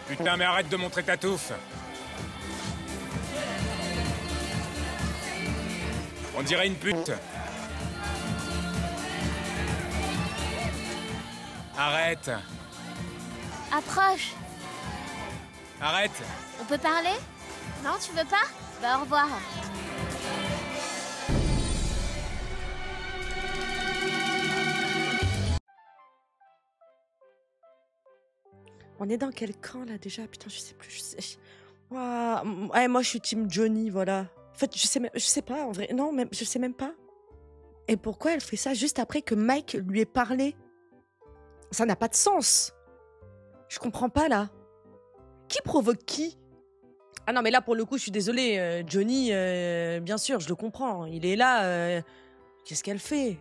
Putain, mais arrête de montrer ta touffe. On dirait une pute. Arrête. Approche. Arrête. On peut parler? Non, tu veux pas? Bah au revoir. On est dans quel camp, là, déjà? Putain, je sais plus, je sais... Waouh. Ouais, moi, je suis team Johnny, voilà. En fait, je sais pas, en vrai. Non, même, je sais même pas. Et pourquoi elle fait ça juste après que Mike lui ait parlé? Ça n'a pas de sens. Je comprends pas, là. Qui provoque qui? Ah non, mais là, pour le coup, je suis désolée. Johnny, bien sûr, je le comprends. Il est là. Qu'est-ce qu'elle fait?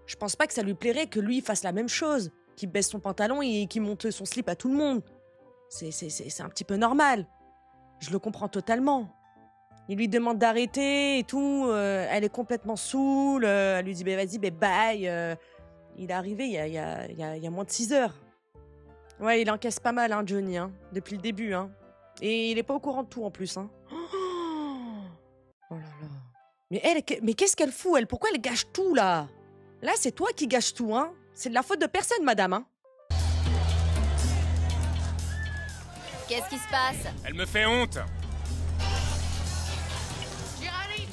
Je pense pas que ça lui plairait que lui fasse la même chose. Qu'il baisse son pantalon et qu'il monte son slip à tout le monde. C'est un petit peu normal. Je le comprends totalement. Il lui demande d'arrêter et tout. Elle est complètement saoule. Elle lui dit, bah, vas-y, bah, bye. Il est arrivé il y a moins de 6 heures. Ouais, il encaisse pas mal, hein, Johnny, hein, depuis le début. Hein. Et il est pas au courant de tout, en plus. Hein. Oh là là. Mais qu'est-ce qu'elle fout, elle? Pourquoi elle gâche tout, là? Là, c'est toi qui gâches tout, hein. C'est de la faute de personne, madame, hein. Qu'est-ce qui se passe? Elle me fait honte.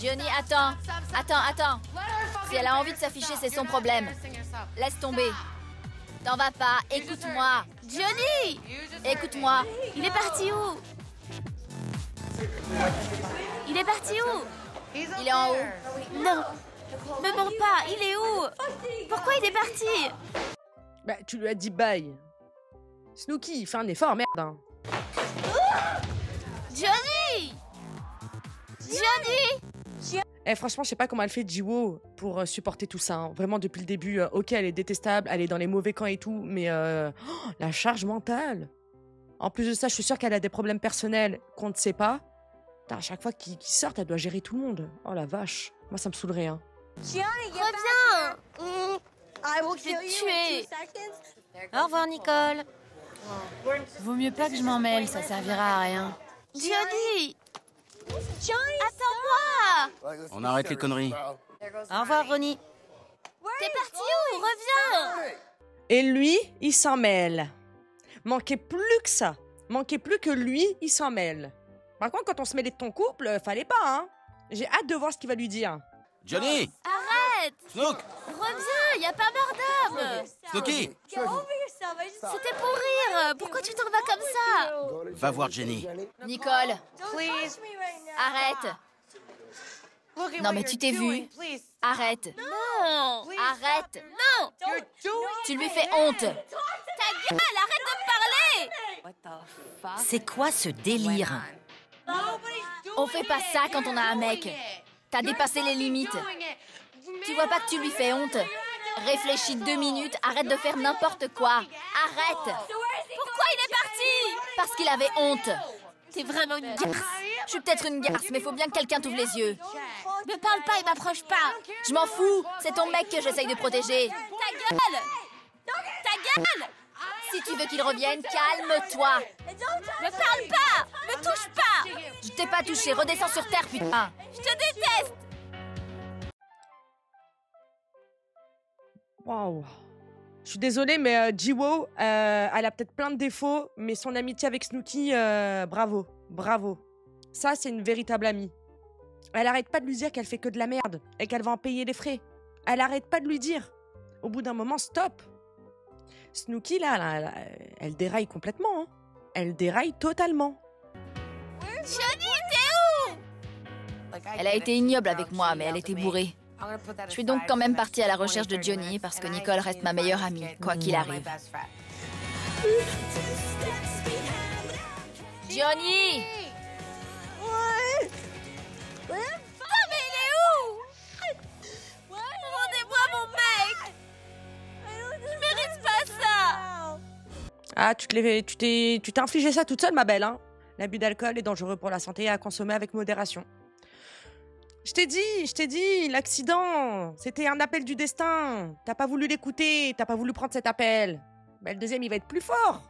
Johnny, attends. Attends. Si elle a envie de s'afficher, c'est son problème. Laisse tomber. T'en vas pas, écoute-moi. Johnny! Écoute-moi. Il est parti où? Il est parti où? Il est en haut. Non. Me mens pas, il est où? Pourquoi il est parti? Bah, tu lui as dit bye. Snooki, fais un effort, merde. Hein. Johnny! Johnny! Eh, franchement, je sais pas comment elle fait, Jiwo, pour supporter tout ça. Hein. Vraiment, depuis le début, ok, elle est détestable, elle est dans les mauvais camps et tout, mais la charge mentale. En plus de ça, je suis sûre qu'elle a des problèmes personnels qu'on ne sait pas. Putain, à chaque fois qu'ils sortent, elle doit gérer tout le monde. Oh la vache. Moi, ça me saoulerait, hein. Reviens! Je vais te tuer! Au revoir, Nicole. Vaut mieux pas que je m'en mêle, ça servira à rien. Johnny! Attends-moi! On arrête les conneries. Au revoir, Ronnie. T'es parti où? Reviens! Et lui, il s'en mêle. Manquait plus que ça. Manquait plus que lui, il s'en mêle. Par contre, quand on se mêlait de ton couple, fallait pas, hein. J'ai hâte de voir ce qu'il va lui dire. Johnny! Arrête! Snook! Reviens, y a pas mort d'homme. Snooki, C'était pour rire. Pourquoi tu t'en vas comme ça? va voir Jenny. Nicole, arrête. Non, mais tu t'es vu. Arrête. Non. Arrête. Non. Tu lui fais honte. Ta gueule, arrête de me parler. C'est quoi ce délire? On fait pas ça quand on a un mec. T'as dépassé les limites. Tu vois pas que tu lui fais honte? Réfléchis 2 minutes, arrête de faire n'importe quoi. Arrête. Pourquoi il est parti? Parce qu'il avait honte. T'es vraiment une garce. Je suis peut-être une garce, mais faut bien que quelqu'un t'ouvre les yeux. Me parle pas et m'approche pas. Je m'en fous. C'est ton mec que j'essaye de protéger. Ta gueule. Ta gueule. Si tu veux qu'il revienne, calme-toi. Me parle pas. Me touche pas. Je t'ai pas touché. Redescends sur terre, putain. Je te déteste. Waouh. Je suis désolée, mais Jiwoo, elle a peut-être plein de défauts, mais son amitié avec Snooki, bravo. Bravo. Ça, c'est une véritable amie. Elle arrête pas de lui dire qu'elle fait que de la merde et qu'elle va en payer les frais. Elle arrête pas de lui dire. Au bout d'un moment, stop. Snooki, là, elle déraille complètement. Hein. Elle déraille totalement. Johnny, t'es où? Elle a été ignoble avec moi, mais elle était bourrée. Je suis donc quand même partie à la recherche de Johnny parce que Nicole reste ma meilleure amie, quoi qu'il arrive. Johnny! Mais il est où? Rendez-moi mon mec! Je mérite pas ça! Ah, tu t'es infligé ça toute seule, ma belle. Hein. L'abus d'alcool est dangereux pour la santé et à consommer avec modération. Je t'ai dit, l'accident, c'était un appel du destin. T'as pas voulu l'écouter, t'as pas voulu prendre cet appel. Ben, le deuxième, il va être plus fort.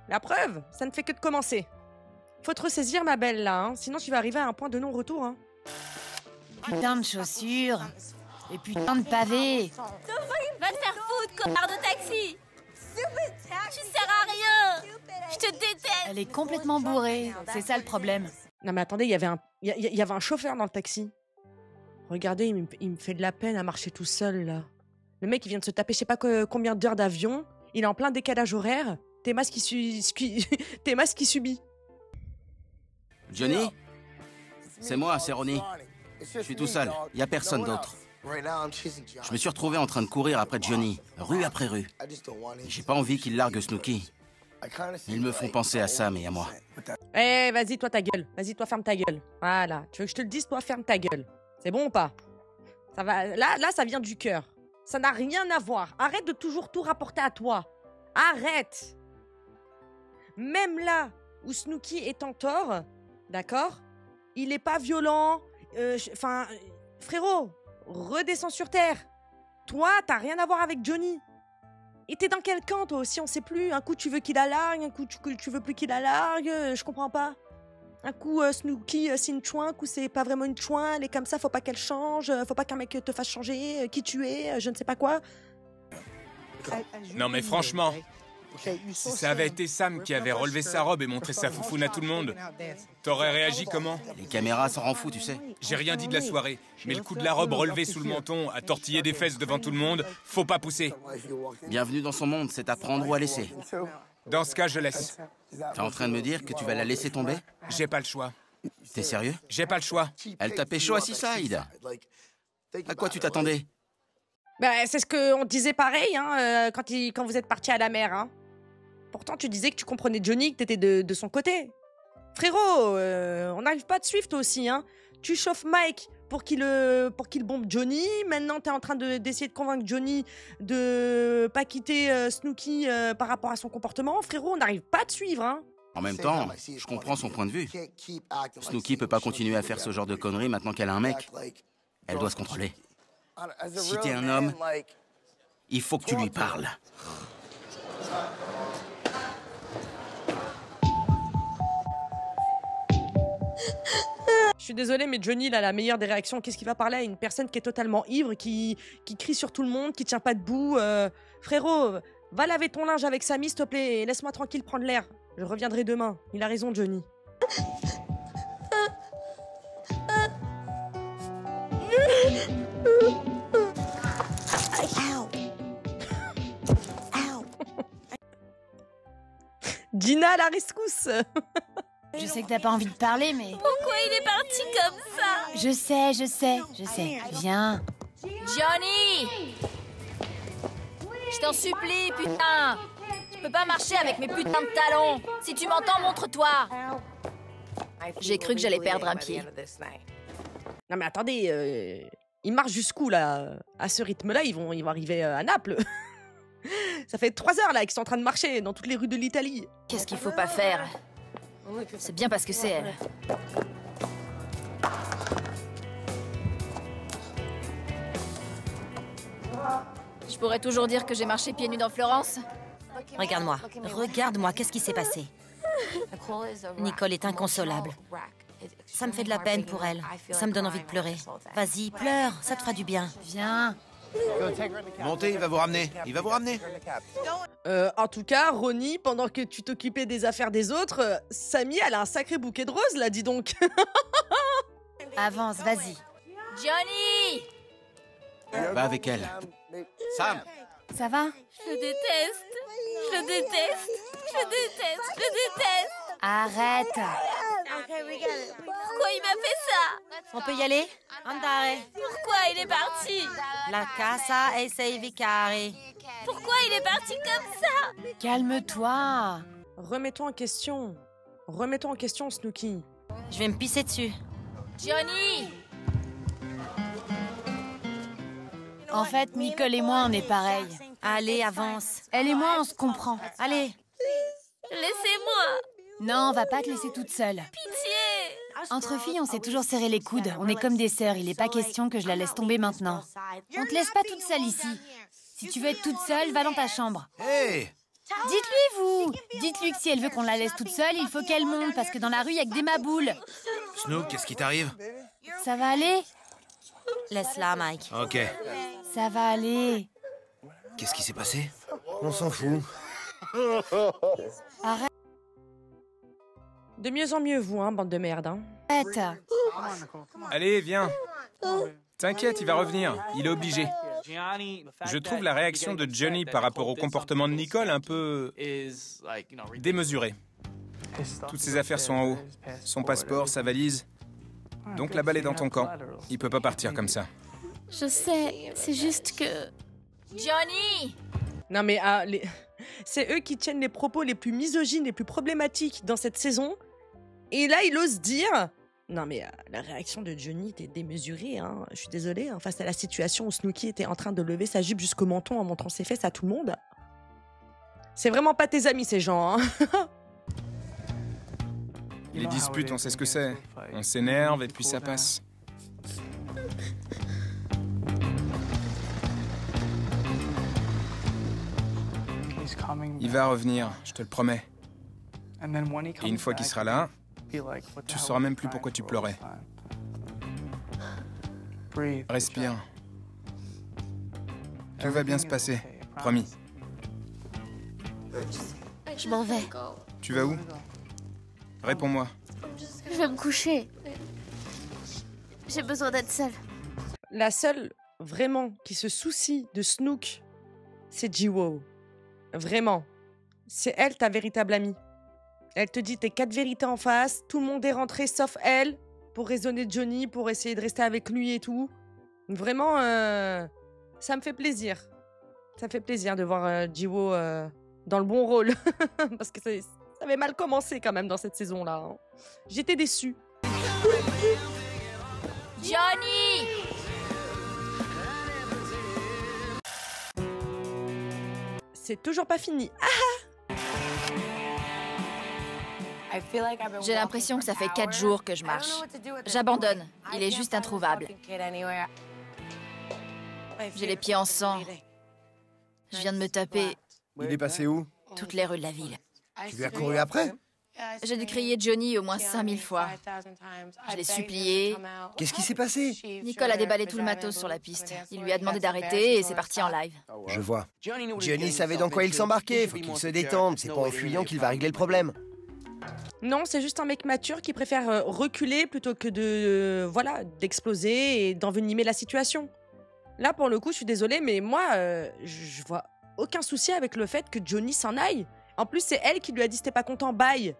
La preuve, ça ne fait que de commencer. Faut te ressaisir, ma belle, là, hein, sinon tu vas arriver à un point de non-retour. Hein. Putain de chaussures. Et putain de pavés. Va te faire foutre, connard de taxi. Tu sers à rien. Je te déteste. Elle est complètement bourrée, c'est ça le problème. Non mais attendez, il y avait un chauffeur dans le taxi. Regardez, il me fait de la peine à marcher tout seul, là. Le mec, il vient de se taper je sais pas combien d'heures d'avion. Il est en plein décalage horaire. Thémas qui subit. Johnny? C'est moi, c'est Ronnie. Je suis tout seul, il n'y a personne d'autre. Je me suis retrouvé en train de courir après Johnny, rue après rue. J'ai pas envie qu'il largue Snooki. Ils me font penser à Sam et à moi. Eh, vas-y, toi, ta gueule. Vas-y, toi, ferme ta gueule. Voilà. Tu veux que je te le dise, toi, ferme ta gueule. C'est bon ou pas? Ça va. Là, ça vient du cœur. Ça n'a rien à voir. Arrête de toujours tout rapporter à toi. Arrête. Même là où Snooki est en tort, d'accord? Il est pas violent. Enfin, frérot, redescends sur terre. Toi, t'as rien à voir avec Johnny. Et t'es dans quel camp, toi aussi? On sait plus. Un coup, tu veux qu'il la largue. Un coup, tu veux plus qu'il la largue. Je comprends pas. Un coup, Snooki, c'est une chouin. Un coup, c'est pas vraiment une chouin. Elle est comme ça, faut pas qu'elle change. Faut pas qu'un mec te fasse changer qui tu es. Je ne sais pas quoi. Non, mais franchement, si ça avait été Sam qui avait relevé sa robe et montré sa foufoune à tout le monde, t'aurais réagi comment? Les caméras s'en rend fou, tu sais. J'ai rien dit de la soirée, mais le coup de la robe relevée sous le menton, à tortiller des fesses devant tout le monde, faut pas pousser. Bienvenue dans son monde, c'est à prendre ou à laisser. Dans ce cas, je laisse. T'es en train de me dire que tu vas la laisser tomber? J'ai pas le choix. T'es sérieux? J'ai pas le choix. Elle t'a pécho à Seaside. À quoi tu t'attendais? Bah, c'est ce qu'on disait pareil hein, quand vous êtes partis à la mer. Hein. Pourtant, tu disais que tu comprenais Johnny, que t'étais de son côté. Frérot, on n'arrive pas à te suivre toi aussi. Hein. Tu chauffes Mike pour qu'il bombe Johnny. Maintenant, t'es en train d'essayer de convaincre Johnny de pas quitter Snooki par rapport à son comportement. Frérot, on n'arrive pas à te suivre. Hein. En même temps, je comprends son point de vue. Snooki peut pas continuer à faire ce genre de conneries maintenant qu'elle a un mec. Elle doit se contrôler. Si t'es un homme, il faut que tu lui parles. Je suis désolée, mais Johnny, il a la meilleure des réactions. Qu'est-ce qu'il va parler à une personne qui est totalement ivre, qui crie sur tout le monde, qui tient pas debout Frérot, va laver ton linge avec Sammy, s'il te plaît, et laisse-moi tranquille prendre l'air. Je reviendrai demain. Il a raison, Johnny. Gina, la rescousse. Je sais que t'as pas envie de parler, mais... Pourquoi il est parti comme ça? Je sais. Viens. Johnny! Je t'en supplie, putain! Je peux pas marcher avec mes putains de talons! Si tu m'entends, montre-toi! J'ai cru que j'allais perdre un pied. Non mais attendez, ils marchent jusqu'où là? À ce rythme-là, ils vont arriver à Naples. Ça fait 3 heures là qu'ils sont en train de marcher dans toutes les rues de l'Italie. Qu'est-ce qu'il faut pas faire? C'est bien parce que c'est elle. Je pourrais toujours dire que j'ai marché pieds nus dans Florence. Regarde-moi, qu'est-ce qui s'est passé? Nicole est inconsolable. Ça me fait de la peine pour elle. Ça me donne envie de pleurer. Vas-y, pleure, ça te fera du bien. Viens. Montez, il va vous ramener. En tout cas, Ronnie, pendant que tu t'occupais des affaires des autres, Sammy, elle a un sacré bouquet de roses là, dis donc. Avance, vas-y. Johnny! Va avec elle. Sam! Ça va? Je déteste! Arrête. Pourquoi il m'a fait ça? On peut y aller? Andare. Pourquoi il est parti? La casa e sei vicari. Pourquoi il est parti comme ça? Calme-toi. Remettons en question, Snooki. Je vais me pisser dessus. Johnny! En fait, Nicole et moi, on est pareils. Allez, avance. Elle et moi, on se comprend. Allez. Laissez-moi! Non, on va pas te laisser toute seule. Pitié! Entre filles, on s'est toujours serré les coudes. On est comme des sœurs. Il est pas question que je la laisse tomber maintenant. On te laisse pas toute seule ici. Si tu veux être toute seule, va dans ta chambre. Hé! Dites-lui, vous! Dites-lui que si elle veut qu'on la laisse toute seule, il faut qu'elle monte, parce que dans la rue, il y a que des maboules. Snook, qu'est-ce qui t'arrive? Ça va aller? Laisse-la, Mike. Ok. Ça va aller. Qu'est-ce qui s'est passé? On s'en fout. Arrête. De mieux en mieux, vous, hein, bande de merde. Hein. Allez, viens. T'inquiète, il va revenir. Il est obligé. Je trouve la réaction de Johnny par rapport au comportement de Nicole un peu démesurée. Toutes ses affaires sont en haut. Son passeport, sa valise. Donc la balle est dans ton camp. Il peut pas partir comme ça. Je sais, c'est juste que... Johnny! Non mais c'est eux qui tiennent les propos les plus misogynes, les plus problématiques dans cette saison. Et là, il ose dire... Non mais la réaction de Johnny était démesurée, hein. Je suis désolée, hein, face à la situation où Snooki était en train de lever sa jupe jusqu'au menton en montrant ses fesses à tout le monde. C'est vraiment pas tes amis, ces gens, hein. Les disputes, on sait ce que c'est. On s'énerve et puis ça passe. Il va revenir, je te le promets. Et une fois qu'il sera là, tu sauras même plus pourquoi tu pleurais. Respire. Tout va bien se passer, promis. Je m'en vais. Tu vas où? Réponds-moi. Je vais me coucher. J'ai besoin d'être seule. La seule, vraiment, qui se soucie de Snook, c'est Jiwoo. Vraiment. C'est elle, ta véritable amie. Elle te dit tes 4 vérités en face, tout le monde est rentré sauf elle, pour raisonner Johnny, pour essayer de rester avec lui et tout. Vraiment, ça me fait plaisir. Ça me fait plaisir de voir Jiwoo dans le bon rôle. Parce que ça avait mal commencé quand même dans cette saison-là. Hein. J'étais déçue. Johnny! C'est toujours pas fini. Ah! J'ai l'impression que ça fait 4 jours que je marche. J'abandonne. Il est juste introuvable. J'ai les pieds en sang. Je viens de me taper Il est passé où? toutes les rues de la ville. Tu lui as couru après? J'ai dû crier Johnny au moins 5000 fois. Je l'ai supplié. Qu'est-ce qui s'est passé? Nicole a déballé tout le matos sur la piste. Il lui a demandé d'arrêter et c'est parti en live. Je vois. Johnny savait dans quoi il s'embarquait. Faut qu'il se détende. C'est pas en fuyant qu'il va régler le problème. Non, c'est juste un mec mature qui préfère reculer plutôt que d'exploser et d'envenimer la situation. Là, pour le coup, je suis désolée, mais moi, je vois aucun souci avec le fait que Johnny s'en aille. En plus, c'est elle qui lui a dit si t'es pas content, bye.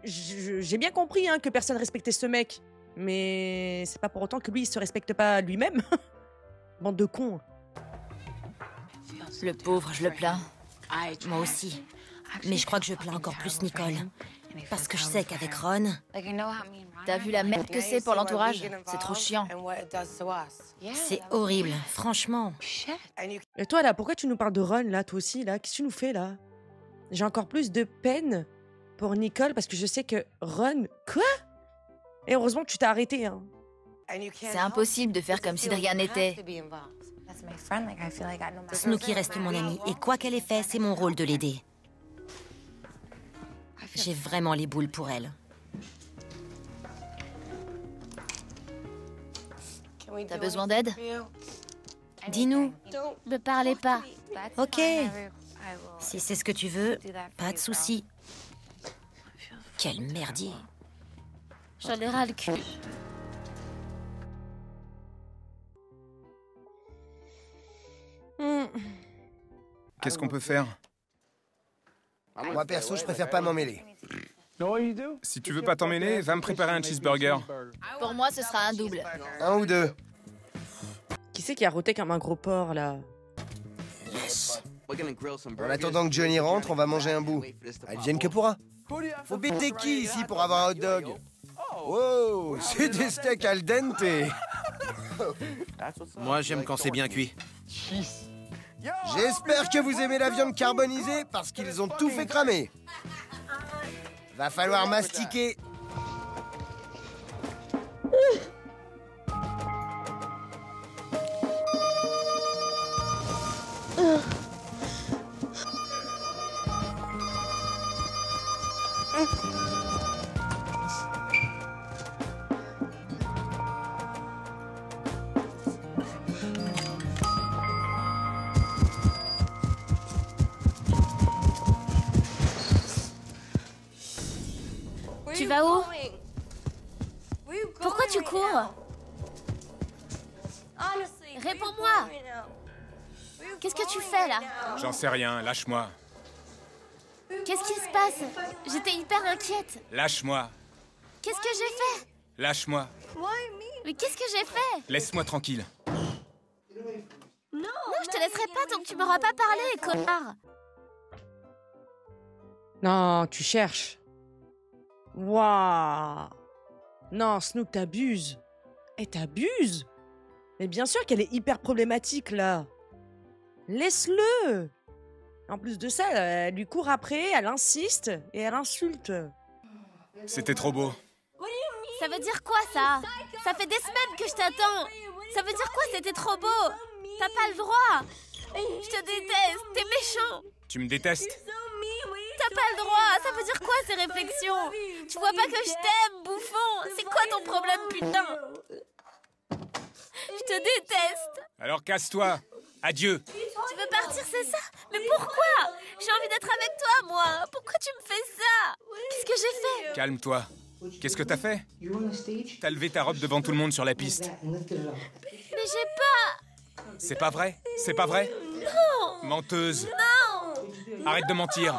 J'ai bien compris hein, que personne respectait ce mec. Mais c'est pas pour autant que lui, il se respecte pas lui-même. Bande de cons. Le pauvre, je le plains. Moi aussi. Mais je crois que je plains encore plus Nicole. Parce que je sais qu'avec Ron... T'as vu la merde que c'est pour l'entourage? C'est trop chiant. C'est horrible, franchement. Et toi, là, pourquoi tu nous parles de Ron, là, toi aussi, là? Qu'est-ce que tu nous fais, là? J'ai encore plus de peine pour Nicole parce que je sais que Ron... Quoi? Et heureusement que tu t'es arrêté, hein. C'est impossible de faire comme si de rien n'était. Snooki reste mon amie, et quoi qu'elle ait fait, c'est mon rôle de l'aider. J'ai vraiment les boules pour elle. T'as besoin d'aide? Dis-nous. Ne parlez pas. Ok. Si c'est ce que tu veux, pas de souci. Quel merdier. J'en ai ras le cul. Qu'est-ce qu'on peut faire? Moi, perso, je préfère pas m'en mêler. Si tu veux pas t'en mêler, va me préparer un cheeseburger. Pour moi, ce sera un double. Un ou deux. Qui c'est qui a roté comme un gros porc, là? En attendant que Johnny rentre, on va manger un bout. Advienne que pourra. Faut bêter qui ici pour avoir un hot dog? Wow, c'est des steaks al dente. Moi, j'aime quand c'est bien cuit. J'espère que vous aimez la viande carbonisée parce qu'ils ont tout fait cramer. Va falloir mastiquer. Tu vas où? Pourquoi tu cours? Réponds-moi! Qu'est-ce que tu fais là? J'en sais rien, lâche-moi. Qu'est-ce qui se passe? J'étais hyper inquiète. Lâche-moi. Qu'est-ce que j'ai fait? Lâche-moi. Mais qu'est-ce que j'ai fait? Laisse-moi tranquille. Non, je te laisserai pas tant que tu m'auras pas parlé, connard. Non, tu cherches. Waouh. Non, Snook, t'abuses. Eh, t'abuses. Mais bien sûr qu'elle est hyper problématique, là. Laisse-le. En plus de ça, elle lui court après, elle insiste et elle insulte. C'était trop beau. Ça veut dire quoi, ça? Ça fait des semaines que je t'attends. Ça veut dire quoi, c'était trop beau? T'as pas le droit. Je te déteste, t'es méchant. Tu me détestes? T'as pas le droit. Ça veut dire quoi, ces réflexions? Tu vois pas que je t'aime, bouffon? C'est quoi ton problème, putain? Je te déteste. Alors casse-toi. Adieu. Tu veux partir, c'est ça? Mais pourquoi? J'ai envie d'être avec toi, moi. Pourquoi tu me fais ça? Qu'est-ce que j'ai fait? Calme-toi. Qu'est-ce que t'as fait? T'as levé ta robe devant tout le monde sur la piste. Mais j'ai pas... C'est pas vrai? C'est pas vrai? Non. Menteuse. Non. Arrête de mentir.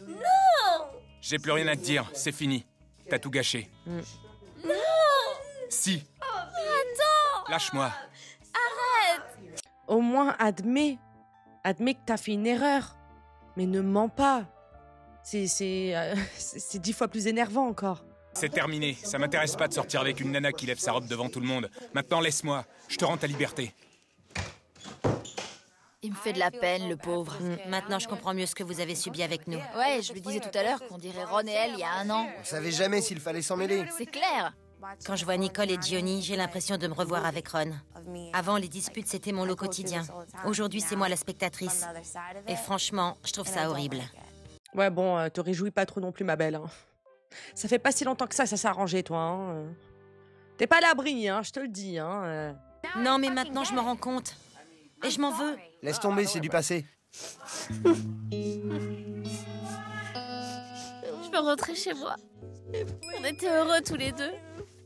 Non. J'ai plus rien à te dire, c'est fini. T'as tout gâché. Non. Si. Attends. Lâche-moi. Arrête. Au moins, admets. Admets que t'as fait une erreur. Mais ne mens pas. C'est 10 fois plus énervant encore. C'est terminé. Ça m'intéresse pas de sortir avec une nana qui lève sa robe devant tout le monde. Maintenant, laisse-moi. Je te rends ta liberté. Il me fait de la peine, le pauvre. Maintenant, je comprends mieux ce que vous avez subi avec nous. Ouais, je lui disais tout à l'heure qu'on dirait Ron et elle il y a un an. On savait jamais s'il fallait s'en mêler. C'est clair. Quand je vois Nicole et Johnny, j'ai l'impression de me revoir avec Ron. Avant, les disputes, c'était mon lot quotidien. Aujourd'hui, c'est moi la spectatrice. Et franchement, je trouve ça horrible. Ouais, bon, te réjouis pas trop non plus, ma belle. Hein. Ça fait pas si longtemps que ça s'est arrangé, toi. Hein. T'es pas à l'abri, hein, je te le dis. Hein. Non, mais maintenant, je me rends compte. Et je m'en veux. Laisse tomber, c'est du passé. Je veux rentrer chez moi. On était heureux tous les deux.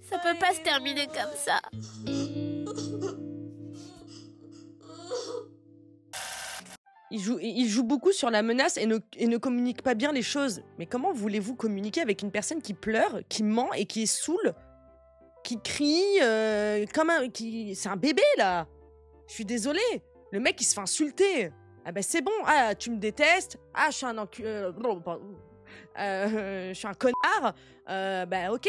Ça peut pas se terminer comme ça. Il joue beaucoup sur la menace et ne communique pas bien les choses. Mais comment voulez-vous communiquer avec une personne qui pleure, qui ment et qui est saoule, qui crie c'est un bébé, là. Je suis désolée. Le mec, il se fait insulter. Ah ben c'est bon. Ah, tu me détestes. Ah, je suis un je suis un connard. Ben ok.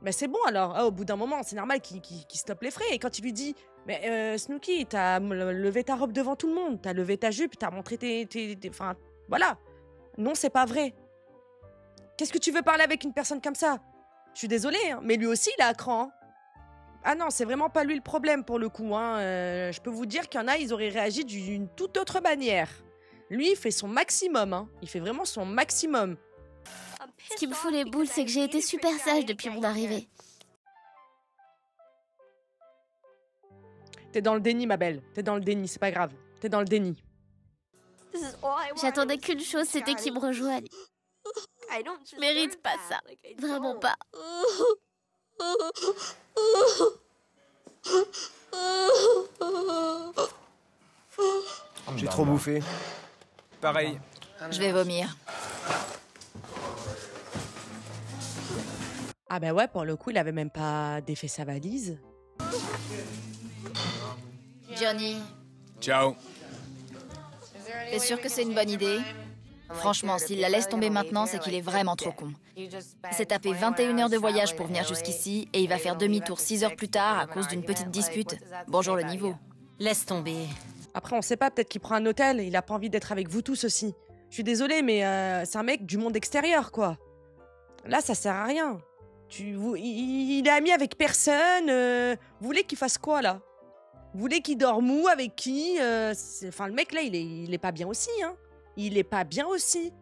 Ben c'est bon alors. Ah, au bout d'un moment, c'est normal qu'il stoppe les frais. Et quand il lui dit... Mais Snooki, t'as levé ta robe devant tout le monde, t'as levé ta jupe, t'as montré Enfin, voilà. Non, c'est pas vrai. Qu'est-ce que tu veux parler avec une personne comme ça? Je suis désolée, hein, mais lui aussi, il a un cran. Hein. Ah non, c'est vraiment pas lui le problème, pour le coup. Hein. Je peux vous dire qu'il y en a, ils auraient réagi d'une toute autre manière. Lui, il fait son maximum. Hein. Il fait vraiment son maximum. Ce qui me fout les boules, c'est que j'ai été super sage depuis mon arrivée. T'es dans le déni, ma belle. T'es dans le déni, c'est pas grave. T'es dans le déni. J'attendais qu'une chose, c'était qu'il me rejoigne. Je mérite pas ça. Vraiment pas. J'ai trop bouffé. Pareil. Je vais vomir. Ah bah ouais, pour le coup, il avait même pas défait sa valise. Johnny, Ciao. t'es sûr que c'est une bonne idée? Franchement, s'il la laisse tomber maintenant, c'est qu'il est vraiment trop con. Il s'est tapé 21 heures de voyage pour venir jusqu'ici et il va faire demi-tour 6 heures plus tard à cause d'une petite dispute. Bonjour le niveau. Laisse tomber. Après, on sait pas, peut-être qu'il prend un hôtel, il a pas envie d'être avec vous tous aussi. Je suis désolée, mais c'est un mec du monde extérieur, quoi. Là, ça sert à rien. Il est ami avec personne. Vous voulez qu'il fasse quoi, là? Vous voulez qu'il dort mou avec qui? Enfin, le mec, là, il est pas bien aussi, hein. Il est pas bien aussi.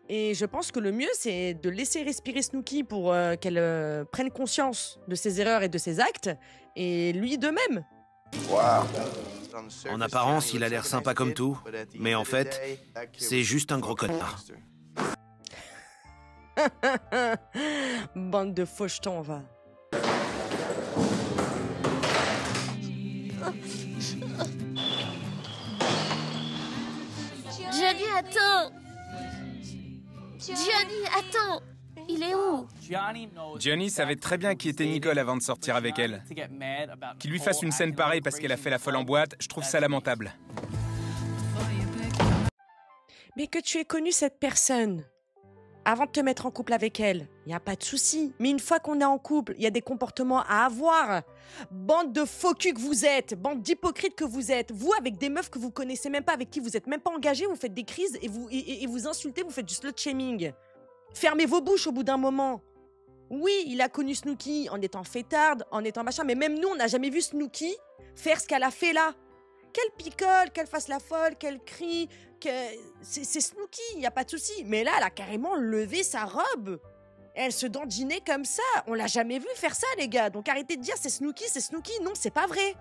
Et je pense que le mieux, c'est de laisser respirer Snooki pour qu'elle prenne conscience de ses erreurs et de ses actes. Et lui de même. En apparence, il a l'air sympa comme tout. Mais en fait, c'est juste un gros connard. Bande de fauchetons, va. Johnny, attends! Johnny, attends! Il est où? Johnny savait très bien qui était Nicole avant de sortir avec elle. Qu'il lui fasse une scène pareille parce qu'elle a fait la folle en boîte, je trouve ça lamentable. Mais que tu aies connu cette personne avant de te mettre en couple avec elle, il n'y a pas de souci. Mais une fois qu'on est en couple, il y a des comportements à avoir. Bande de faux culs que vous êtes, bande d'hypocrites que vous êtes. Vous, avec des meufs que vous connaissez même pas, avec qui vous n'êtes même pas engagés, vous faites des crises et vous insultez, vous faites du slut-shaming. Fermez vos bouches au bout d'un moment. Oui, il a connu Snooki en étant fêtarde, en étant machin, mais même nous, on n'a jamais vu Snooki faire ce qu'elle a fait là. Qu'elle picole, qu'elle fasse la folle, qu'elle crie, c'est Snooki, il n'y a pas de souci. Mais là, elle a carrément levé sa robe. Elle se dandinait comme ça. On l'a jamais vu faire ça, les gars. Donc arrêtez de dire c'est Snooki. Non, c'est pas vrai.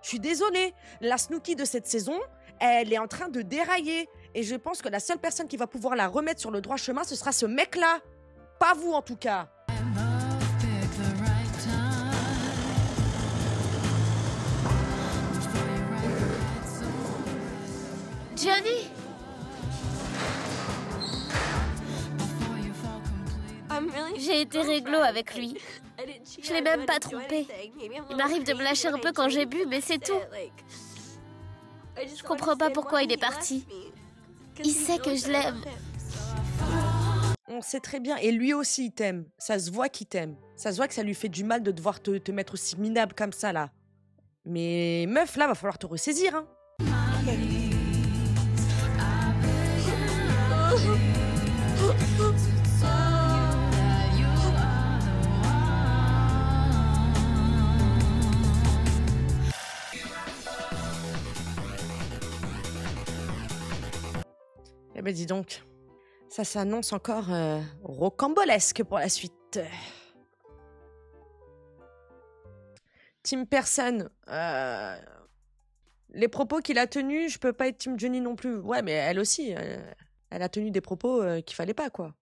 Je suis désolée. La Snooki de cette saison, elle est en train de dérailler. Et je pense que la seule personne qui va pouvoir la remettre sur le droit chemin, ce sera ce mec-là. Pas vous, en tout cas. Johnny! J'ai été réglo avec lui. Je l'ai même pas trompé. Il m'arrive de me lâcher un peu quand j'ai bu, mais c'est tout. Je comprends pas pourquoi il est parti. Il sait que je l'aime. On sait très bien. Et lui aussi, il t'aime. Ça se voit qu'il t'aime. Ça se voit que ça lui fait du mal de devoir te mettre aussi minable comme ça, là. Mais meuf, là, va falloir te ressaisir, hein. Eh ben dis donc, ça s'annonce encore rocambolesque pour la suite. Team Person, les propos qu'il a tenus, je peux pas être Team Johnny non plus. Ouais, mais elle aussi, elle a tenu des propos qu'il fallait pas, quoi.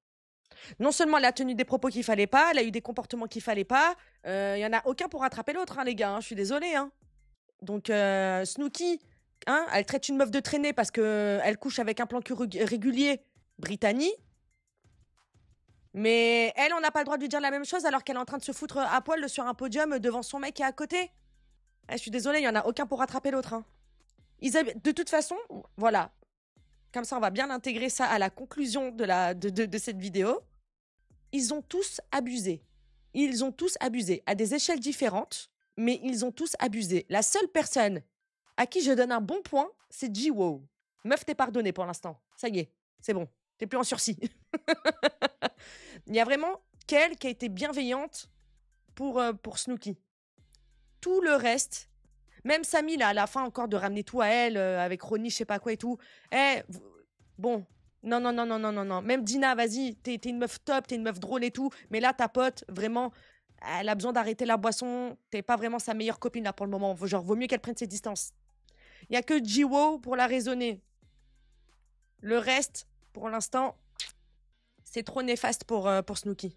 Non seulement elle a tenu des propos qu'il fallait pas, elle a eu des comportements qu'il fallait pas. Y en a aucun pour rattraper l'autre, hein, les gars. Hein, je suis désolée. Hein. Donc Snooki, Hein, elle traite une meuf de traînée parce qu'elle couche avec un plan cul régulier, Brittany. Mais elle, on n'a pas le droit de lui dire la même chose alors qu'elle est en train de se foutre à poil sur un podium devant son mec qui est à côté. Je suis désolée, il n'y en a aucun pour rattraper l'autre. Hein. De toute façon, voilà. Comme ça, on va bien intégrer ça à la conclusion de cette vidéo. Ils ont tous abusé. Ils ont tous abusé à des échelles différentes, mais ils ont tous abusé. La seule personne à qui je donne un bon point, c'est Jiwoo. Meuf, t'es pardonnée pour l'instant. Ça y est, c'est bon. T'es plus en sursis. Il y a vraiment qu'elle qui a été bienveillante pour Snooki. Tout le reste, même Samy, là, à la fin encore de ramener tout à elle, avec Ronnie, je sais pas quoi et tout. Bon, non. Même Dina, vas-y, t'es une meuf top, t'es une meuf drôle et tout. Mais là, ta pote, vraiment, elle a besoin d'arrêter la boisson. T'es pas vraiment sa meilleure copine, là, pour le moment. Genre, vaut mieux qu'elle prenne ses distances. Il y a que Jiwoo pour la raisonner. Le reste, pour l'instant, c'est trop néfaste pour Snooki.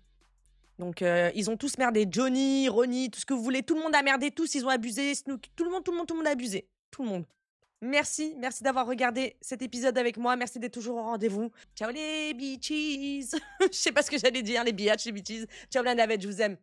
Donc, ils ont tous merdé. Johnny, Ronnie, tout ce que vous voulez. Tout le monde a merdé, tous, ils ont abusé. Snooki, tout le monde a abusé. Tout le monde. Merci d'avoir regardé cet épisode avec moi. Merci d'être toujours au rendez-vous. Ciao les bitches. Je sais pas ce que j'allais dire, les biatchs, les bitches. Ciao la navette, je vous aime.